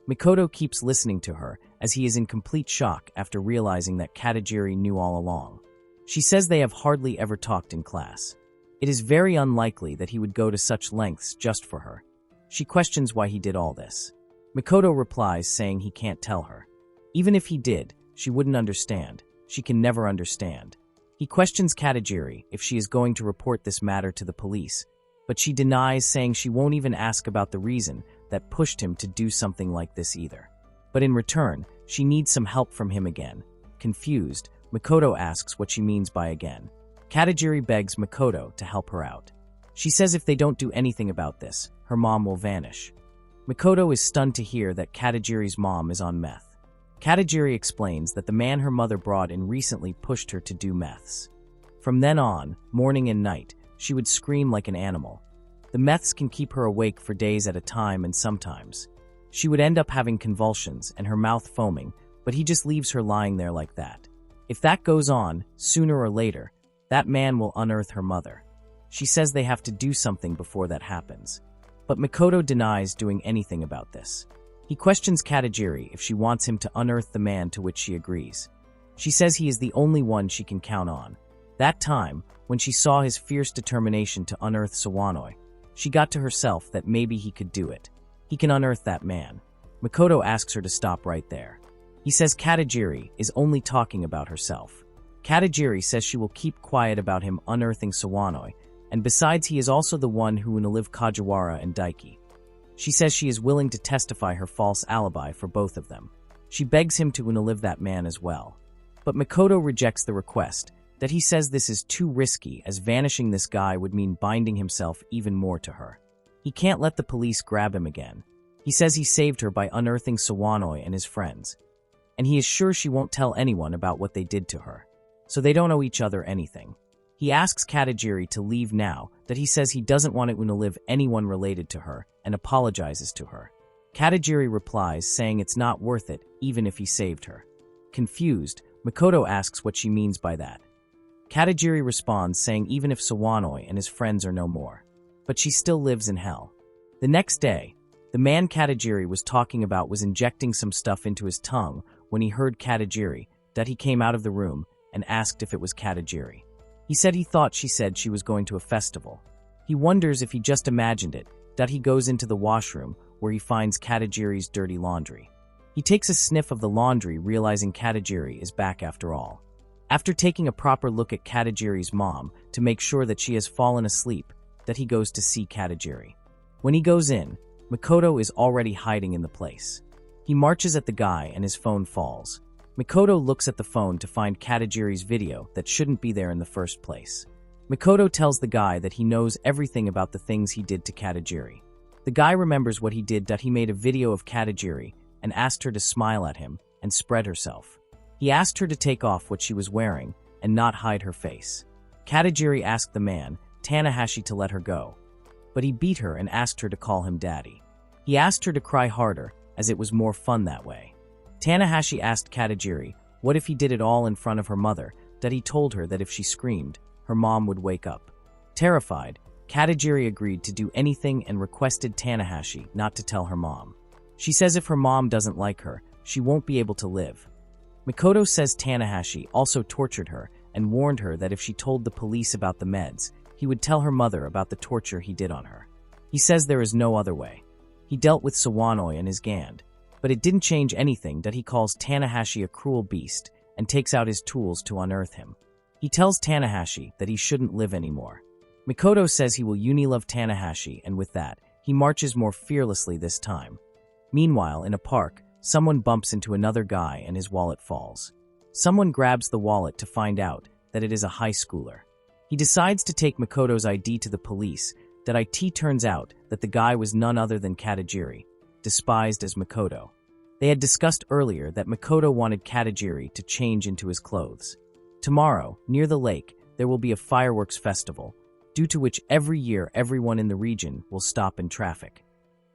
Speaker 1: Makoto keeps listening to her as he is in complete shock after realizing that Katajiri knew all along. She says they have hardly ever talked in class. It is very unlikely that he would go to such lengths just for her. She questions why he did all this. Makoto replies saying he can't tell her. Even if he did, she wouldn't understand. She can never understand. He questions Katajiri if she is going to report this matter to the police, but she denies, saying she won't even ask about the reason that pushed him to do something like this either. But in return, she needs some help from him again. Confused, Makoto asks what she means by again. Katajiri begs Makoto to help her out. She says if they don't do anything about this, her mom will vanish. Makoto is stunned to hear that Katajiri's mom is on meth. Katajiri explains that the man her mother brought in recently pushed her to do meths. From then on, morning and night, she would scream like an animal. The meths can keep her awake for days at a time, and sometimes she would end up having convulsions and her mouth foaming, but he just leaves her lying there like that. If that goes on, sooner or later, that man will unearth her mother. She says they have to do something before that happens. But Makoto denies doing anything about this. He questions Katajiri if she wants him to unearth the man, to which she agrees. She says he is the only one she can count on. That time, when she saw his fierce determination to unearth Sawanoi, she got to herself that maybe he could do it. He can unearth that man. Makoto asks her to stop right there. He says Katajiri is only talking about herself. Katajiri says she will keep quiet about him unearthing Sawanoi, and besides he is also the one who unalived Kajiwara and Daiki. She says she is willing to testify her false alibi for both of them. She begs him to unalive that man as well. But Makoto rejects the request, that he says this is too risky, as vanishing this guy would mean binding himself even more to her. He can't let the police grab him again. He says he saved her by unearthing Sawanoi and his friends, and he is sure she won't tell anyone about what they did to her, so they don't owe each other anything. He asks Katajiri to leave now, that he says he doesn't want to live anyone related to her, and apologizes to her. Katajiri replies saying it's not worth it, even if he saved her. Confused, Makoto asks what she means by that. Katajiri responds saying even if Sawanoi and his friends are no more, but she still lives in hell. The next day, the man Katajiri was talking about was injecting some stuff into his tongue when he heard Katajiri, that he came out of the room and asked if it was Katajiri. He said he thought she said she was going to a festival. He wonders if he just imagined it, that he goes into the washroom where he finds Katajiri's dirty laundry. He takes a sniff of the laundry, realizing Katajiri is back after all. After taking a proper look at Katajiri's mom to make sure that she has fallen asleep, that he goes to see Katajiri. When he goes in, Makoto is already hiding in the place. He marches at the guy and his phone falls. Makoto looks at the phone to find Katajiri's video that shouldn't be there in the first place. Makoto tells the guy that he knows everything about the things he did to Katajiri. The guy remembers what he did, that he made a video of Katajiri and asked her to smile at him and spread herself. He asked her to take off what she was wearing and not hide her face. Katajiri asked the man, Tanahashi, to let her go, but he beat her and asked her to call him daddy. He asked her to cry harder, as it was more fun that way. Tanahashi asked Katajiri what if he did it all in front of her mother, that he told her that if she screamed, her mom would wake up. Terrified, Katajiri agreed to do anything and requested Tanahashi not to tell her mom. She says if her mom doesn't like her, she won't be able to live. Makoto says Tanahashi also tortured her and warned her that if she told the police about the meds, he would tell her mother about the torture he did on her. He says there is no other way. He dealt with Sawanoi and his gang, but it didn't change anything, that he calls Tanahashi a cruel beast and takes out his tools to unearth him. He tells Tanahashi that he shouldn't live anymore. Makoto says he will unilove Tanahashi, and with that, he marches more fearlessly this time. Meanwhile, in a park, someone bumps into another guy and his wallet falls. Someone grabs the wallet to find out that it is a high schooler. He decides to take Makoto's ID to the police, that it turns out that the guy was none other than Katajiri, despised as Makoto. They had discussed earlier that Makoto wanted Katajiri to change into his clothes. Tomorrow, near the lake, there will be a fireworks festival, due to which every year everyone in the region will stop in traffic.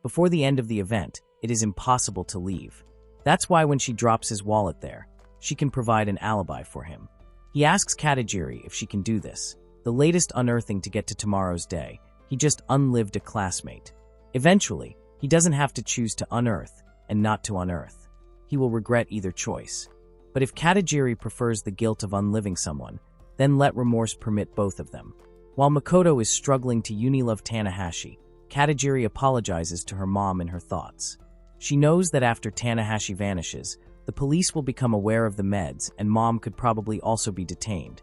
Speaker 1: Before the end of the event, it is impossible to leave. That's why when she drops his wallet there, she can provide an alibi for him. He asks Katajiri if she can do this, the latest unearthing to get to tomorrow's day. He just unlived a classmate. Eventually, he doesn't have to choose to unearth and not to unearth. He will regret either choice. But if Katajiri prefers the guilt of unliving someone, then let remorse permit both of them. While Makoto is struggling to unilove Tanahashi, Katajiri apologizes to her mom in her thoughts. She knows that after Tanahashi vanishes, the police will become aware of the meds and mom could probably also be detained.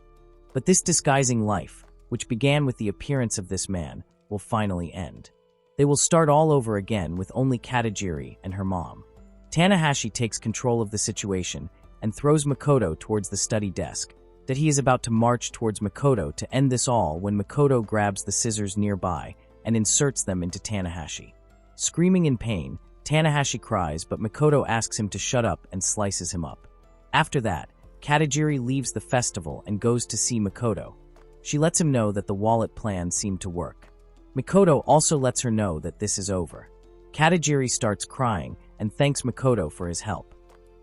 Speaker 1: But this disguising life, which began with the appearance of this man, will finally end. They will start all over again with only Katajiri and her mom. Tanahashi takes control of the situation and throws Makoto towards the study desk, that he is about to march towards Makoto to end this all when Makoto grabs the scissors nearby and inserts them into Tanahashi. Screaming in pain, Tanahashi cries, but Makoto asks him to shut up and slices him up. After that, Katajiri leaves the festival and goes to see Makoto. She lets him know that the wallet plan seemed to work. Makoto also lets her know that this is over. Katajiri starts crying and thanks Makoto for his help.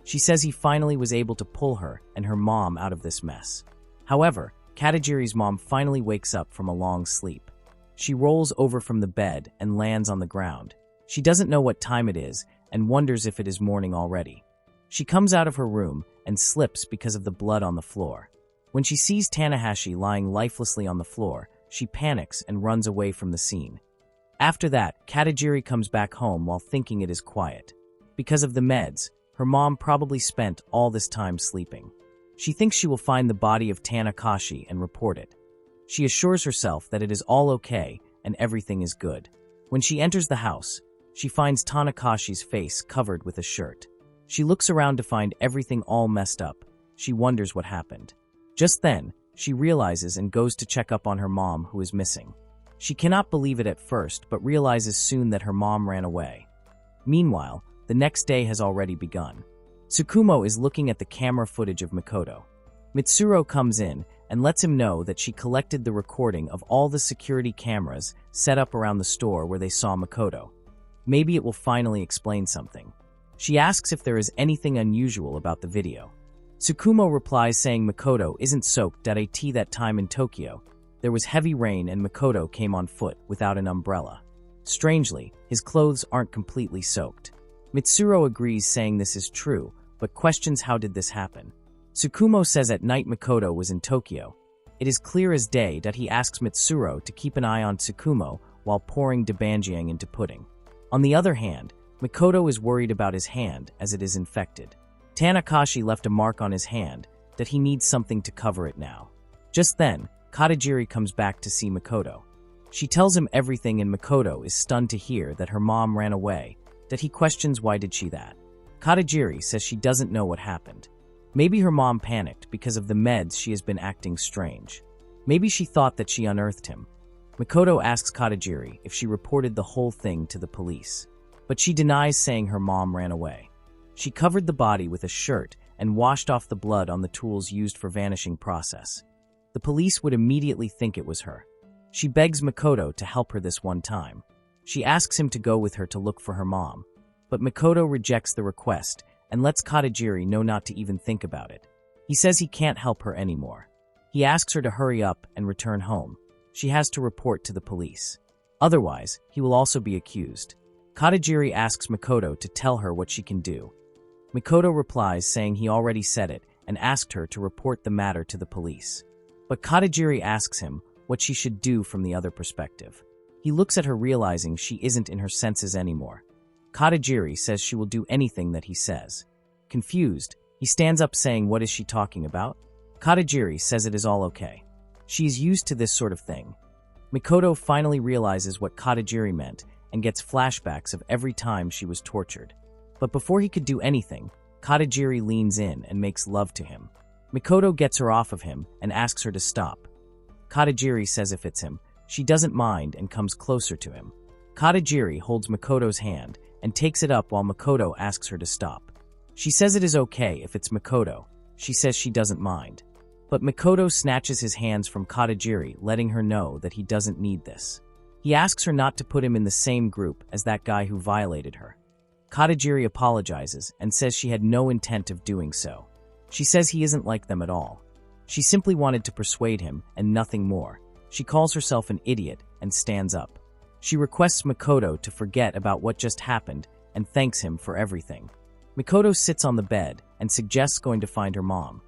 Speaker 1: She says he finally was able to pull her and her mom out of this mess. However, Katajiri's mom finally wakes up from a long sleep. She rolls over from the bed and lands on the ground. She doesn't know what time it is and wonders if it is morning already. She comes out of her room and slips because of the blood on the floor. When she sees Tanahashi lying lifelessly on the floor, she panics and runs away from the scene. After that, Katajiri comes back home while thinking it is quiet. Because of the meds, her mom probably spent all this time sleeping. She thinks she will find the body of Tanakashi and report it. She assures herself that it is all okay and everything is good. When she enters the house, she finds Tanakashi's face covered with a shirt. She looks around to find everything all messed up. She wonders what happened. Just then, she realizes and goes to check up on her mom, who is missing. She cannot believe it at first, but realizes soon that her mom ran away. Meanwhile, the next day has already begun. Tsukumo is looking at the camera footage of Makoto. Mitsuro comes in and lets him know that she collected the recording of all the security cameras set up around the store where they saw Makoto. Maybe it will finally explain something. She asks if there is anything unusual about the video. Tsukumo replies saying Makoto isn't soaked at that time in Tokyo. There was heavy rain and Makoto came on foot without an umbrella. Strangely, his clothes aren't completely soaked. Mitsuro agrees saying this is true, but questions how did this happen. Tsukumo says at night Makoto was in Tokyo. It is clear as day that he asks Mitsuro to keep an eye on Tsukumo while pouring debanjiang into pudding. On the other hand, Makoto is worried about his hand as it is infected. Tanakashi left a mark on his hand that he needs something to cover it now. Just then, Katajiri comes back to see Makoto. She tells him everything and Makoto is stunned to hear that her mom ran away, that he questions why did she that. Katajiri says she doesn't know what happened. Maybe her mom panicked because of the meds she has been acting strange. Maybe she thought that she unearthed him. Makoto asks Katajiri if she reported the whole thing to the police, but she denies saying her mom ran away. She covered the body with a shirt and washed off the blood on the tools used for vanishing process. The police would immediately think it was her. She begs Makoto to help her this one time. She asks him to go with her to look for her mom, but Makoto rejects the request and lets Katajiri know not to even think about it. He says he can't help her anymore. He asks her to hurry up and return home. She has to report to the police. Otherwise, he will also be accused. Katajiri asks Makoto to tell her what she can do. Makoto replies saying he already said it and asked her to report the matter to the police. But Katajiri asks him what she should do from the other perspective. He looks at her realizing she isn't in her senses anymore. Katajiri says she will do anything that he says. Confused, he stands up saying what is she talking about? Katajiri says it is all okay. She is used to this sort of thing. Makoto finally realizes what Katajiri meant and gets flashbacks of every time she was tortured. But before he could do anything, Katajiri leans in and makes love to him. Makoto gets her off of him and asks her to stop. Katajiri says if it's him, she doesn't mind and comes closer to him. Katajiri holds Makoto's hand and takes it up while Makoto asks her to stop. She says it is okay if it's Makoto. She says she doesn't mind. But Makoto snatches his hands from Katajiri, letting her know that he doesn't need this. He asks her not to put him in the same group as that guy who violated her. Katajiri apologizes and says she had no intent of doing so. She says he isn't like them at all. She simply wanted to persuade him and nothing more. She calls herself an idiot and stands up. She requests Makoto to forget about what just happened and thanks him for everything. Makoto sits on the bed and suggests going to find her mom.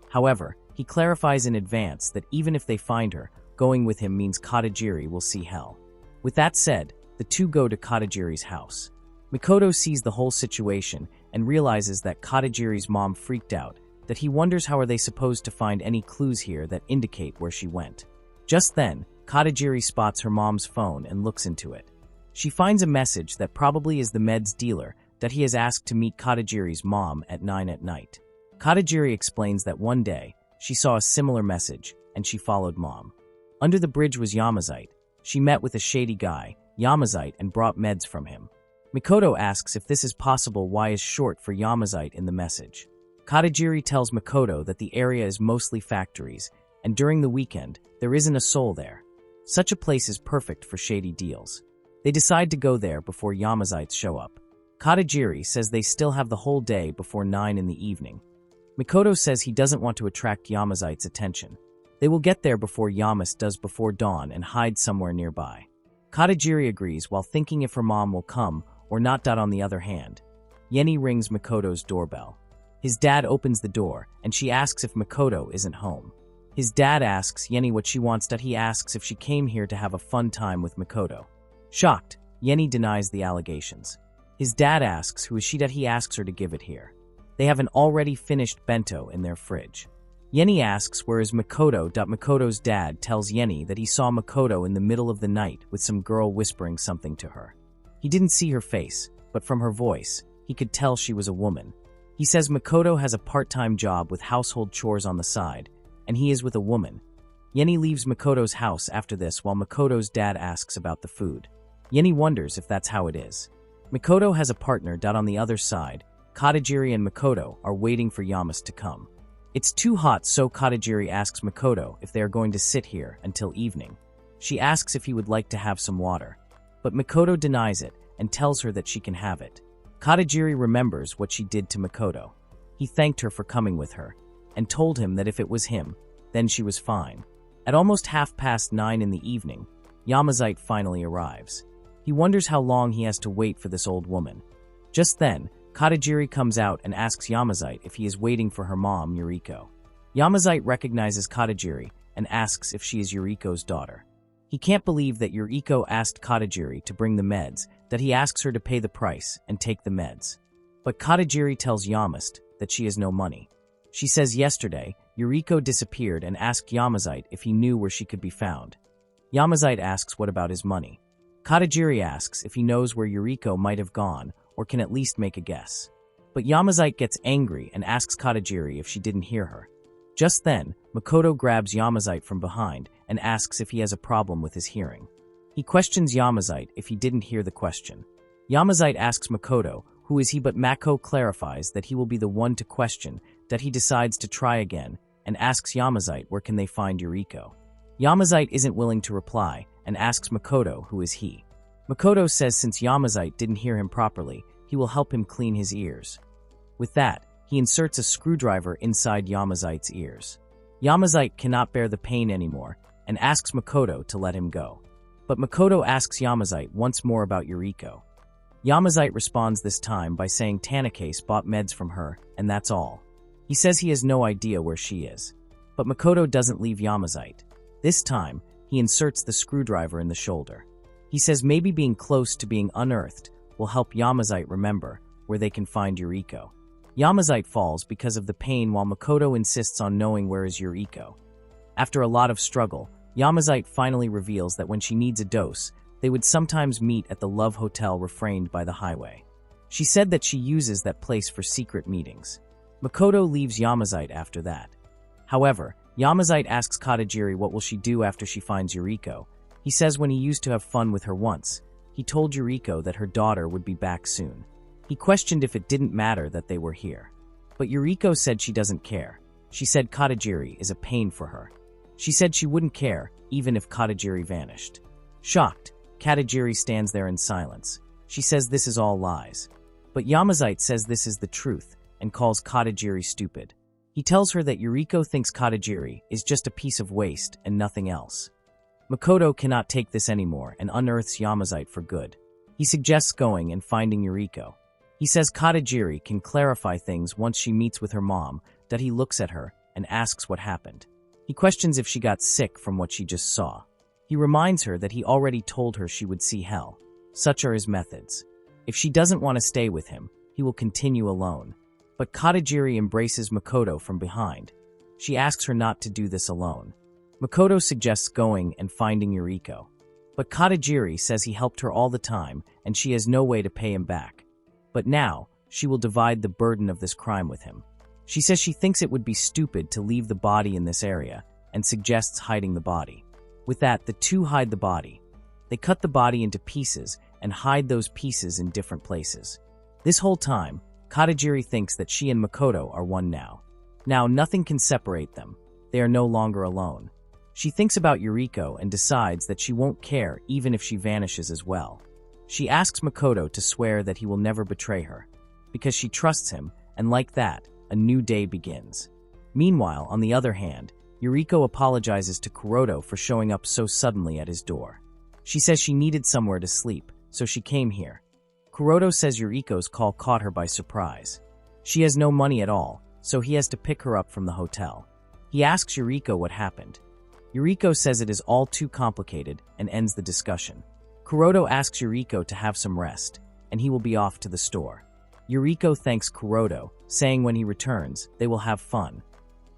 Speaker 1: However, he clarifies in advance that even if they find her, going with him means Katajiri will see hell. With that said, the two go to Katajiri's house. Makoto sees the whole situation and realizes that Katajiri's mom freaked out, that he wonders how are they supposed to find any clues here that indicate where she went. Just then, Katajiri spots her mom's phone and looks into it. She finds a message that probably is the meds dealer that he has asked to meet Katajiri's mom at 9 at night. Katajiri explains that one day, she saw a similar message and she followed mom. Under the bridge was Yamazite. She met with a shady guy, Yamazite, and brought meds from him. Makoto asks if this is possible why is short for Yamazite in the message. Katajiri tells Makoto that the area is mostly factories, and during the weekend, there isn't a soul there. Such a place is perfect for shady deals. They decide to go there before Yamazites show up. Katajiri says they still have the whole day before 9 in the evening. Makoto says he doesn't want to attract Yamazite's attention. They will get there before Yamas does before dawn and hide somewhere nearby. Katajiri agrees while thinking if her mom will come or not. On the other hand, Yeni rings Makoto's doorbell. His dad opens the door and she asks if Makoto isn't home. His dad asks Yeni what she wants. He asks if she came here to have a fun time with Makoto. Shocked, Yeni denies the allegations. His dad asks who is she. He asks her to give it here. They have an already finished bento in their fridge. Yeni asks where is Makoto. Makoto's dad tells Yeni that he saw Makoto in the middle of the night with some girl whispering something to her. He didn't see her face, but from her voice, he could tell she was a woman. He says Makoto has a part-time job with household chores on the side, and he is with a woman. Yeni leaves Makoto's house after this while Makoto's dad asks about the food. Yeni wonders if that's how it is. Mikoto has a partner. On the other side, Katajiri and Mikoto are waiting for Yamase to come. It's too hot, so Katajiri asks Mikoto if they are going to sit here until evening. She asks if he would like to have some water, but Mikoto denies it and tells her that she can have it. Katajiri remembers what she did to Mikoto. He thanked her for coming with her and told him that if it was him, then she was fine. At almost 9:30 in the evening, Yamase finally arrives. He wonders how long he has to wait for this old woman. Just then, Katajiri comes out and asks Yamase if he is waiting for her mom, Yuriko. Yamase recognizes Katajiri and asks if she is Yuriko's daughter. He can't believe that Yuriko asked Katajiri to bring the meds, that he asks her to pay the price and take the meds. But Katajiri tells Yamase that she has no money. She says yesterday, Yuriko disappeared and asked Yamase if he knew where she could be found. Yamase asks what about his money. Katajiri asks if he knows where Yuriko might have gone or can at least make a guess. But Yamase gets angry and asks Katajiri if she didn't hear her. Just then, Mikoto grabs Yamase from behind and asks if he has a problem with his hearing. He questions Yamase if he didn't hear the question. Yamase asks Mikoto, who is he, but Mako clarifies that he will be the one to question, that he decides to try again, and asks Yamase where can they find Yuriko. Yamase isn't willing to reply and asks Mikoto who is he. Mikoto says since Yamase didn't hear him properly, he will help him clean his ears. With that, he inserts a screwdriver inside Yamase's ears. Yamase cannot bear the pain anymore and asks Mikoto to let him go. But Mikoto asks Yamase once more about Yuriko. Yamase responds this time by saying Tanakase bought meds from her, and that's all. He says he has no idea where she is. But Mikoto doesn't leave Yamase. This time, he inserts the screwdriver in the shoulder. He says maybe being close to being unearthed will help Yamase remember where they can find Yuriko. Yamase falls because of the pain while Mikoto insists on knowing where is Yuriko. After a lot of struggle, Yamase finally reveals that when she needs a dose, they would sometimes meet at the Love Hotel refrained by the highway. She said that she uses that place for secret meetings. Mikoto leaves Yamase after that. However, Yamase asks Katajiri what will she do after she finds Yuriko. He says when he used to have fun with her once, he told Yuriko that her daughter would be back soon. He questioned if it didn't matter that they were here. But Yuriko said she doesn't care. She said Katajiri is a pain for her. She said she wouldn't care even if Katajiri vanished. Shocked, Katajiri stands there in silence. She says this is all lies. But Yamase says this is the truth and calls Katajiri stupid. He tells her that Yuriko thinks Katajiri is just a piece of waste and nothing else. Mikoto cannot take this anymore and unearths Yamase for good. He suggests going and finding Yuriko. He says Katajiri can clarify things once she meets with her mom, that he looks at her and asks what happened. He questions if she got sick from what she just saw. He reminds her that he already told her she would see hell. Such are his methods. If she doesn't want to stay with him, he will continue alone. But Katajiri embraces Mikoto from behind. She asks her not to do this alone. Mikoto suggests going and finding Yuriko. But Katajiri says he helped her all the time and she has no way to pay him back. But now, she will divide the burden of this crime with him. She says she thinks it would be stupid to leave the body in this area and suggests hiding the body. With that, the two hide the body. They cut the body into pieces and hide those pieces in different places. This whole time, Katajiri thinks that she and Mikoto are one now. Now nothing can separate them. They are no longer alone. She thinks about Yuriko and decides that she won't care even if she vanishes as well. She asks Mikoto to swear that he will never betray her, because she trusts him, and like that, a new day begins. Meanwhile, on the other hand, Yuriko apologizes to Kuroto for showing up so suddenly at his door. She says she needed somewhere to sleep, so she came here. Kuroto says Yuriko's call caught her by surprise. She has no money at all, so he has to pick her up from the hotel. He asks Yuriko what happened. Yuriko says it is all too complicated and ends the discussion. Kuroto asks Yuriko to have some rest, and he will be off to the store. Yuriko thanks Kuroto, saying when he returns, they will have fun.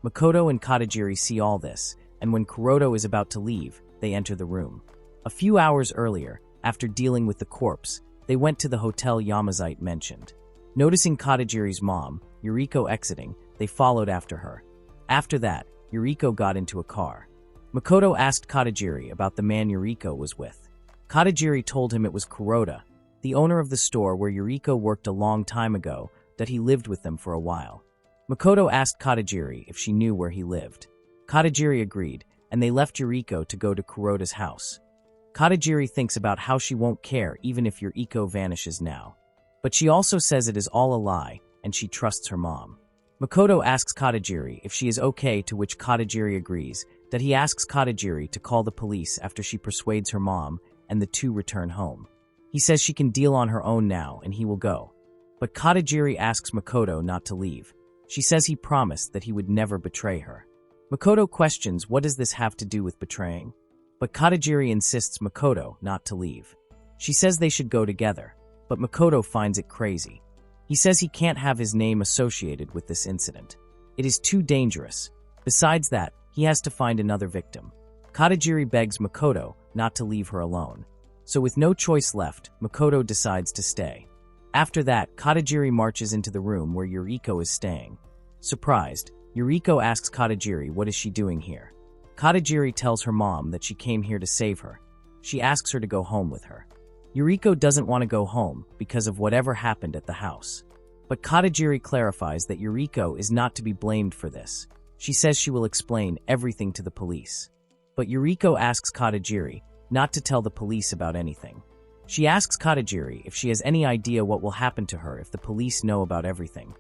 Speaker 1: Mikoto and Katajiri see all this, and when Kuroto is about to leave, they enter the room. A few hours earlier, after dealing with the corpse, they went to the hotel Yamase mentioned. Noticing Katajiri's mom, Yuriko exiting, they followed after her. After that, Yuriko got into a car. Mikoto asked Katajiri about the man Yuriko was with. Katajiri told him it was Kuroto. the owner of the store where Yuriko worked a long time ago, that he lived with them for a while. Makoto asked Katajiri if she knew where he lived. Katajiri agreed, and they left Yuriko to go to Kuroda's house. Katajiri thinks about how she won't care even if Yuriko vanishes now. But she also says it is all a lie, and she trusts her mom. Makoto asks Katajiri if she is okay, to which Katajiri agrees, that he asks Katajiri to call the police after she persuades her mom, and the two return home. He says she can deal on her own now and he will go. But Katajiri asks Makoto not to leave. She says he promised that he would never betray her. Makoto questions what does this have to do with betraying? But Katajiri insists Makoto not to leave. She says they should go together, but Makoto finds it crazy. He says he can't have his name associated with this incident. It is too dangerous. Besides that, he has to find another victim. Katajiri begs Makoto not to leave her alone. So with no choice left, Makoto decides to stay. After that, Katajiri marches into the room where Yuriko is staying. Surprised, Yuriko asks Katajiri what is she doing here. Katajiri tells her mom that she came here to save her. She asks her to go home with her. Yuriko doesn't want to go home because of whatever happened at the house. But Katajiri clarifies that Yuriko is not to be blamed for this. She says she will explain everything to the police. But Yuriko asks Katajiri not to tell the police about anything. She asks Katajiri if she has any idea what will happen to her if the police know about everything.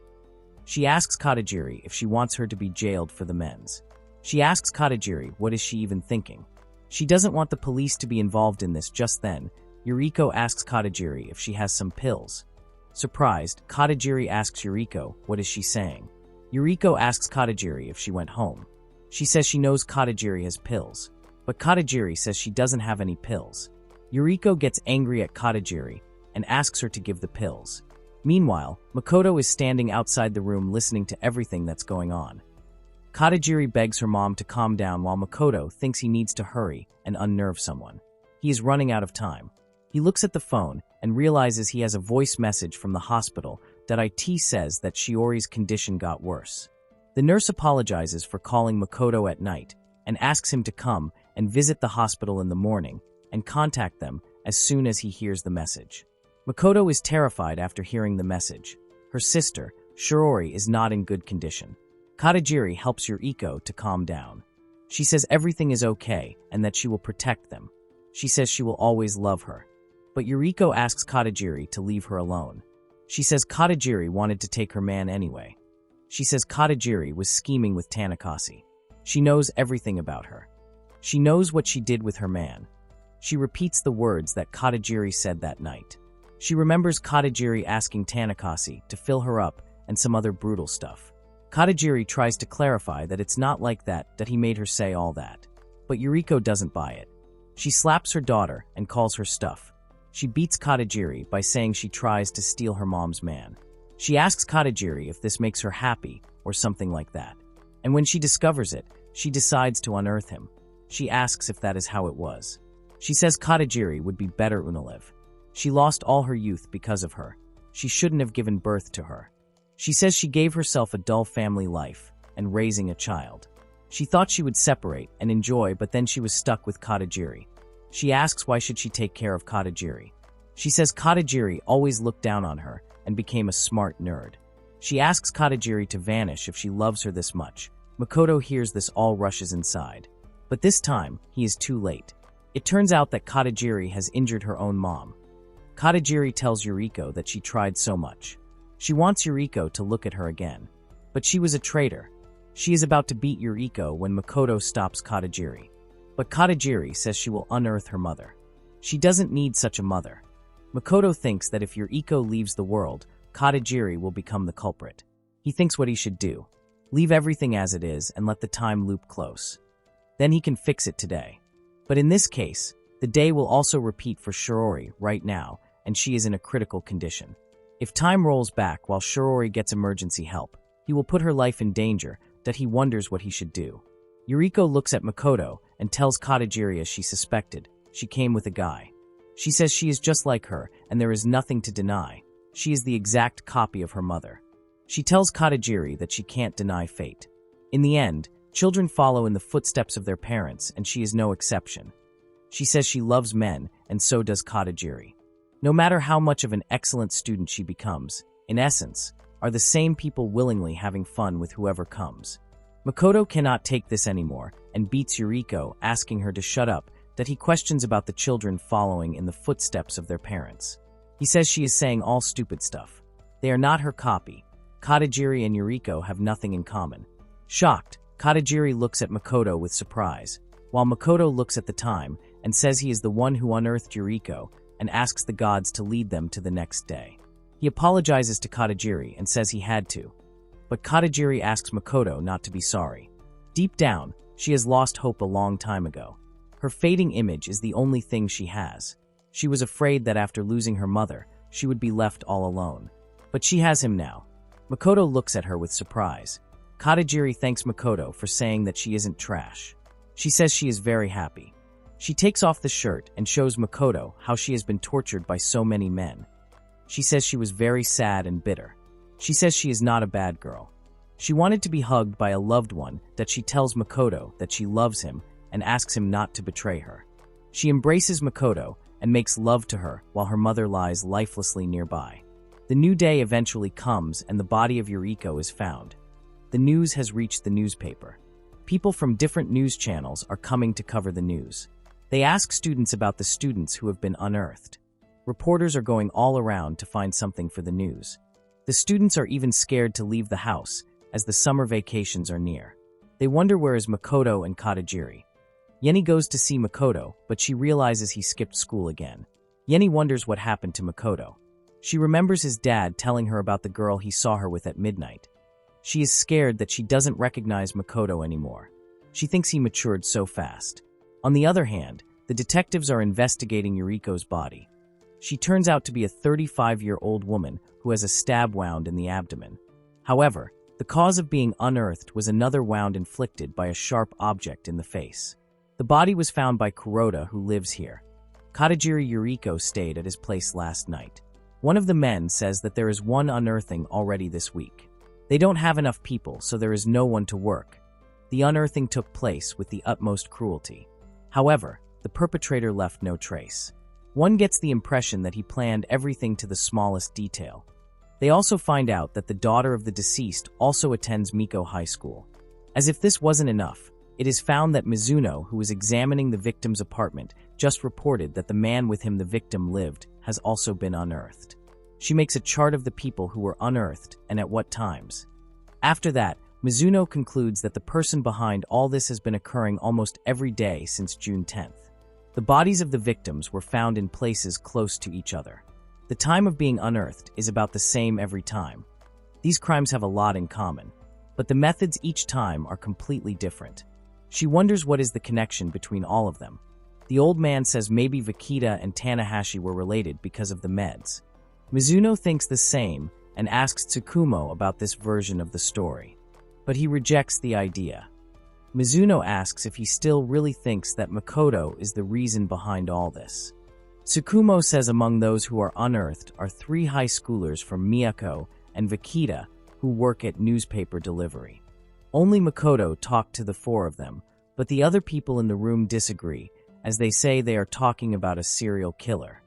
Speaker 1: She asks Katajiri if she wants her to be jailed for the men's. She asks Katajiri what is she even thinking. She doesn't want the police to be involved in this. Just then, Yuriko asks Katajiri if she has some pills. Surprised, Katajiri asks Yuriko what is she saying. Yuriko asks Katajiri if she went home. She says she knows Katajiri has pills, but Katajiri says she doesn't have any pills. Yuriko gets angry at Katajiri and asks her to give the pills. Meanwhile, Makoto is standing outside the room listening to everything that's going on. Katajiri begs her mom to calm down while Makoto thinks he needs to hurry and unnerve someone. He is running out of time. He looks at the phone and realizes he has a voice message from the hospital that IT says that Shiori's condition got worse. The nurse apologizes for calling Makoto at night and asks him to come and visit the hospital in the morning and contact them as soon as he hears the message. Makoto is terrified after hearing the message. Her sister, Shiori, is not in good condition. Katajiri helps Yuriko to calm down. She says everything is okay and that she will protect them. She says she will always love her. But Yuriko asks Katajiri to leave her alone. She says Katajiri wanted to take her man anyway. She says Katajiri was scheming with Tanakasi. She knows everything about her. She knows what she did with her man. She repeats the words that Katajiri said that night. She remembers Katajiri asking Tanakasi to fill her up and some other brutal stuff. Katajiri tries to clarify that it's not like that he made her say all that. But Yuriko doesn't buy it. She slaps her daughter and calls her stuff. She beats Katajiri by saying she tries to steal her mom's man. She asks Katajiri if this makes her happy or something like that. And when she discovers it, she decides to unearth him. She asks if that is how it was. She says Katajiri would be better Unalive. She lost all her youth because of her. She shouldn't have given birth to her. She says she gave herself a dull family life and raising a child. She thought she would separate and enjoy, but then she was stuck with Katajiri. She asks why should she take care of Katajiri. She says Katajiri always looked down on her and became a smart nerd. She asks Katajiri to vanish if she loves her this much. Makoto hears this, all rushes inside. But this time, he is too late. It turns out that Katajiri has injured her own mom. Katajiri tells Yuriko that she tried so much. She wants Yuriko to look at her again. But she was a traitor. She is about to beat Yuriko when Makoto stops Katajiri. But Katajiri says she will unearth her mother. She doesn't need such a mother. Makoto thinks that if Yuriko leaves the world, Katajiri will become the culprit. He thinks what he should do. Leave everything as it is and let the time loop close. Then he can fix it today. But in this case, the day will also repeat for Shiori right now, and she is in a critical condition. If time rolls back while Shiori gets emergency help, he will put her life in danger that he wonders what he should do. Yuriko looks at Makoto and tells Katajiri as she suspected, she came with a guy. She says she is just like her and there is nothing to deny. She is the exact copy of her mother. She tells Katajiri that she can't deny fate. In the end, children follow in the footsteps of their parents and she is no exception. She says she loves men and so does Katajiri. No matter how much of an excellent student she becomes, in essence, are the same people willingly having fun with whoever comes. Makoto cannot take this anymore and beats Yuriko, asking her to shut up, that he questions about the children following in the footsteps of their parents. He says she is saying all stupid stuff. They are not her copy. Katajiri and Yuriko have nothing in common. Shocked, Katajiri looks at Makoto with surprise, while Makoto looks at the time and says he is the one who unearthed Yuriko and asks the gods to lead them to the next day. He apologizes to Katajiri and says he had to, but Katajiri asks Makoto not to be sorry. Deep down, she has lost hope a long time ago. Her fading image is the only thing she has. She was afraid that after losing her mother, she would be left all alone. But she has him now. Makoto looks at her with surprise. Katajiri thanks Makoto for saying that she isn't trash. She says she is very happy. She takes off the shirt and shows Makoto how she has been tortured by so many men. She says she was very sad and bitter. She says she is not a bad girl. She wanted to be hugged by a loved one, that she tells Makoto that she loves him and asks him not to betray her. She embraces Makoto and makes love to her while her mother lies lifelessly nearby. The new day eventually comes and the body of Yuriko is found. The news has reached the newspaper. People from different news channels are coming to cover the news. They ask students about the students who have been unearthed. Reporters are going all around to find something for the news. The students are even scared to leave the house as the summer vacations are near. They wonder where is Makoto and Katajiri. Yeni goes to see Makoto, but she realizes he skipped school again. Yeni wonders what happened to Makoto. She remembers his dad telling her about the girl he saw her with at midnight. She is scared that she doesn't recognize Makoto anymore. She thinks he matured so fast. On the other hand, the detectives are investigating Yuriko's body. She turns out to be a 35-year-old woman who has a stab wound in the abdomen. However, the cause of being unearthed was another wound inflicted by a sharp object in the face. The body was found by Kuroda, who lives here. Katajiri Yuriko stayed at his place last night. One of the men says that there is one unearthing already this week. They don't have enough people, so there is no one to work. The unearthing took place with the utmost cruelty. However, the perpetrator left no trace. One gets the impression that he planned everything to the smallest detail. They also find out that the daughter of the deceased also attends Miko High School. As if this wasn't enough, it is found that Mizuno, who was examining the victim's apartment, just reported that the man with whom the victim lived has also been unearthed. She makes a chart of the people who were unearthed and at what times. After that, Mizuno concludes that the person behind all this has been occurring almost every day since June 10th. The bodies of the victims were found in places close to each other. The time of being unearthed is about the same every time. These crimes have a lot in common, but the methods each time are completely different. She wonders what is the connection between all of them. The old man says maybe Vakita and Tanahashi were related because of the meds. Mizuno thinks the same and asks Tsukumo about this version of the story, but he rejects the idea. Mizuno asks if he still really thinks that Makoto is the reason behind all this. Tsukumo says among those who are unearthed are 3 high schoolers from Miyako and Vakita who work at newspaper delivery. Only Makoto talked to the 4 of them, but the other people in the room disagree, as they say they are talking about a serial killer.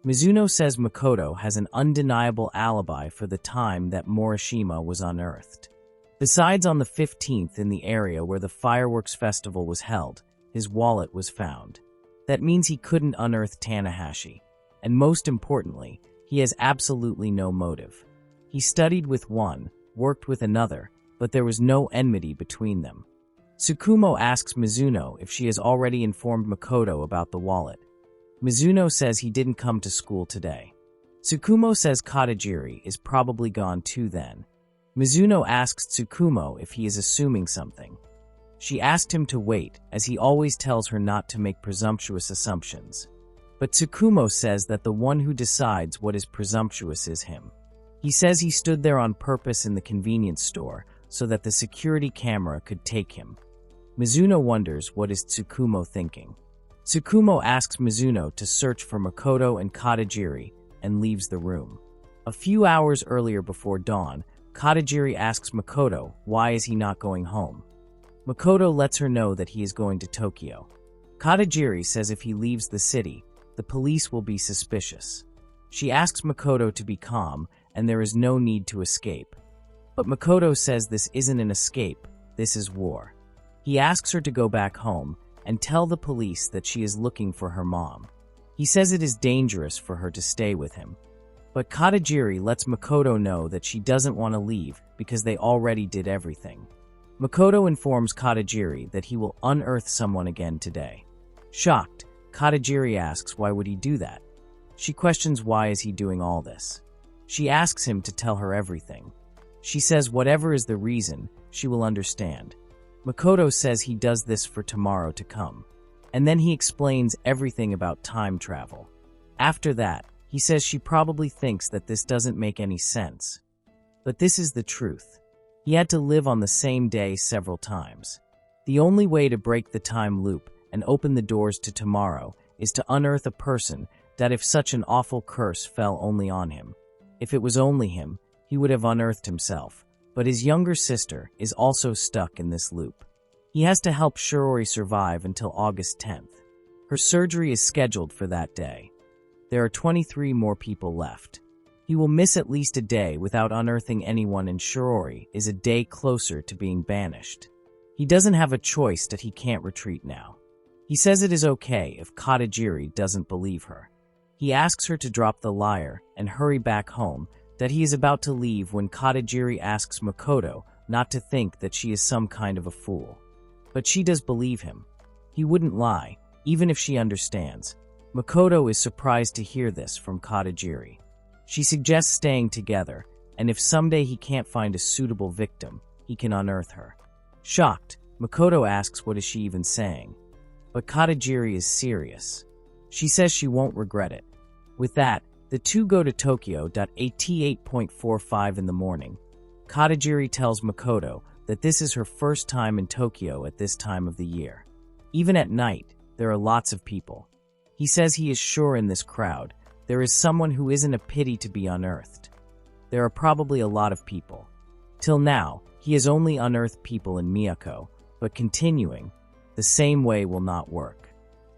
Speaker 1: Mizuno says Makoto has an undeniable alibi for the time that Morishima was unearthed. Besides, on the 15th in the area where the fireworks festival was held, his wallet was found. That means he couldn't unearth Tanahashi, and most importantly, he has absolutely no motive. He studied with one, worked with another, but there was no enmity between them. Tsukumo asks Mizuno if she has already informed Makoto about the wallet. Mizuno says he didn't come to school today. Tsukumo says Katajiri is probably gone too then. Mizuno asks Tsukumo if he is assuming something. She asked him to wait, as he always tells her not to make presumptuous assumptions. But Tsukumo says that the one who decides what is presumptuous is him. He says he stood there on purpose in the convenience store so that the security camera could take him. Mizuno wonders what is Tsukumo thinking. Tsukumo asks Mizuno to search for Makoto and Katajiri and leaves the room. A few hours earlier before dawn, Katajiri asks Makoto why is he not going home. Makoto lets her know that he is going to Tokyo. Katajiri says if he leaves the city, the police will be suspicious. She asks Makoto to be calm, and there is no need to escape. But Makoto says this isn't an escape, this is war. He asks her to go back home and tell the police that she is looking for her mom. He says it is dangerous for her to stay with him. But Katajiri lets Makoto know that she doesn't want to leave because they already did everything. Makoto informs Katajiri that he will unearth someone again today. Shocked, Katajiri asks why would he do that. She questions why is he doing all this. She asks him to tell her everything. She says whatever is the reason, she will understand. Makoto says he does this for tomorrow to come. And then he explains everything about time travel. After that, he says she probably thinks that this doesn't make any sense. But this is the truth. He had to live on the same day several times. The only way to break the time loop and open the doors to tomorrow is to unearth a person that if such an awful curse fell only on him. If it was only him, he would have unearthed himself. But his younger sister is also stuck in this loop. He has to help Shiori survive until August 10th. Her surgery is scheduled for that day. There are 23 more people left. He will miss at least a day without unearthing anyone, and Shiori is a day closer to being banished. He doesn't have a choice that he can't retreat now. He says it is okay if Katajiri doesn't believe her. He asks her to drop the lyre and hurry back home, that he is about to leave when Katajiri asks Makoto not to think that she is some kind of a fool. But she does believe him. He wouldn't lie, even if she understands. Makoto is surprised to hear this from Katajiri. She suggests staying together, and if someday he can't find a suitable victim, he can unearth her. Shocked, Makoto asks what is she even saying. But Katajiri is serious. She says she won't regret it. With that, the two go to Tokyo at 8:45 in the morning. Katajiri tells Makoto that this is her first time in Tokyo at this time of the year. Even at night, there are lots of people. He says he is sure in this crowd, there is someone who isn't a pity to be unearthed. There are probably a lot of people. Till now, he has only unearthed people in Miyako, but continuing, the same way will not work.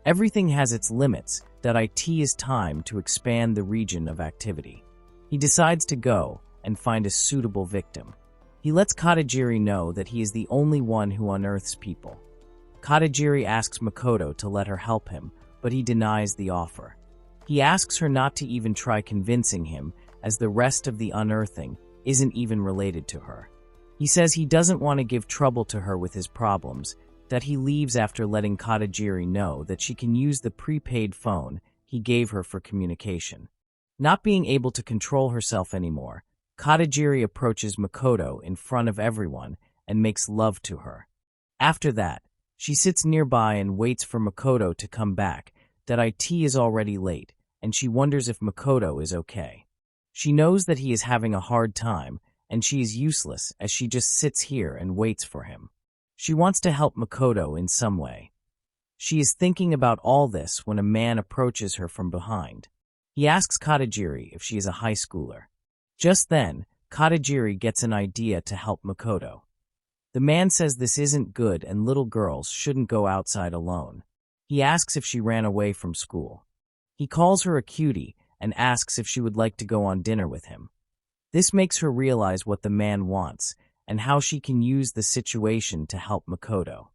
Speaker 1: Everything has its limits, that it is time to expand the region of activity. He decides to go and find a suitable victim. He lets Katajiri know that he is the only one who unearths people. Katajiri asks Makoto to let her help him, but he denies the offer. He asks her not to even try convincing him, as the rest of the unearthing isn't even related to her. He says he doesn't want to give trouble to her with his problems, that he leaves after letting Katajiri know that she can use the prepaid phone he gave her for communication. Not being able to control herself anymore, Katajiri approaches Makoto in front of everyone and makes love to her. After that, she sits nearby and waits for Makoto to come back, that it is already late, and she wonders if Makoto is okay. She knows that he is having a hard time, and she is useless as she just sits here and waits for him. She wants to help Makoto in some way. She is thinking about all this when a man approaches her from behind. He asks Katajiri if she is a high schooler. Just then, Katajiri gets an idea to help Makoto. The man says this isn't good and little girls shouldn't go outside alone. He asks if she ran away from school. He calls her a cutie and asks if she would like to go on dinner with him. This makes her realize what the man wants and how she can use the situation to help Makoto.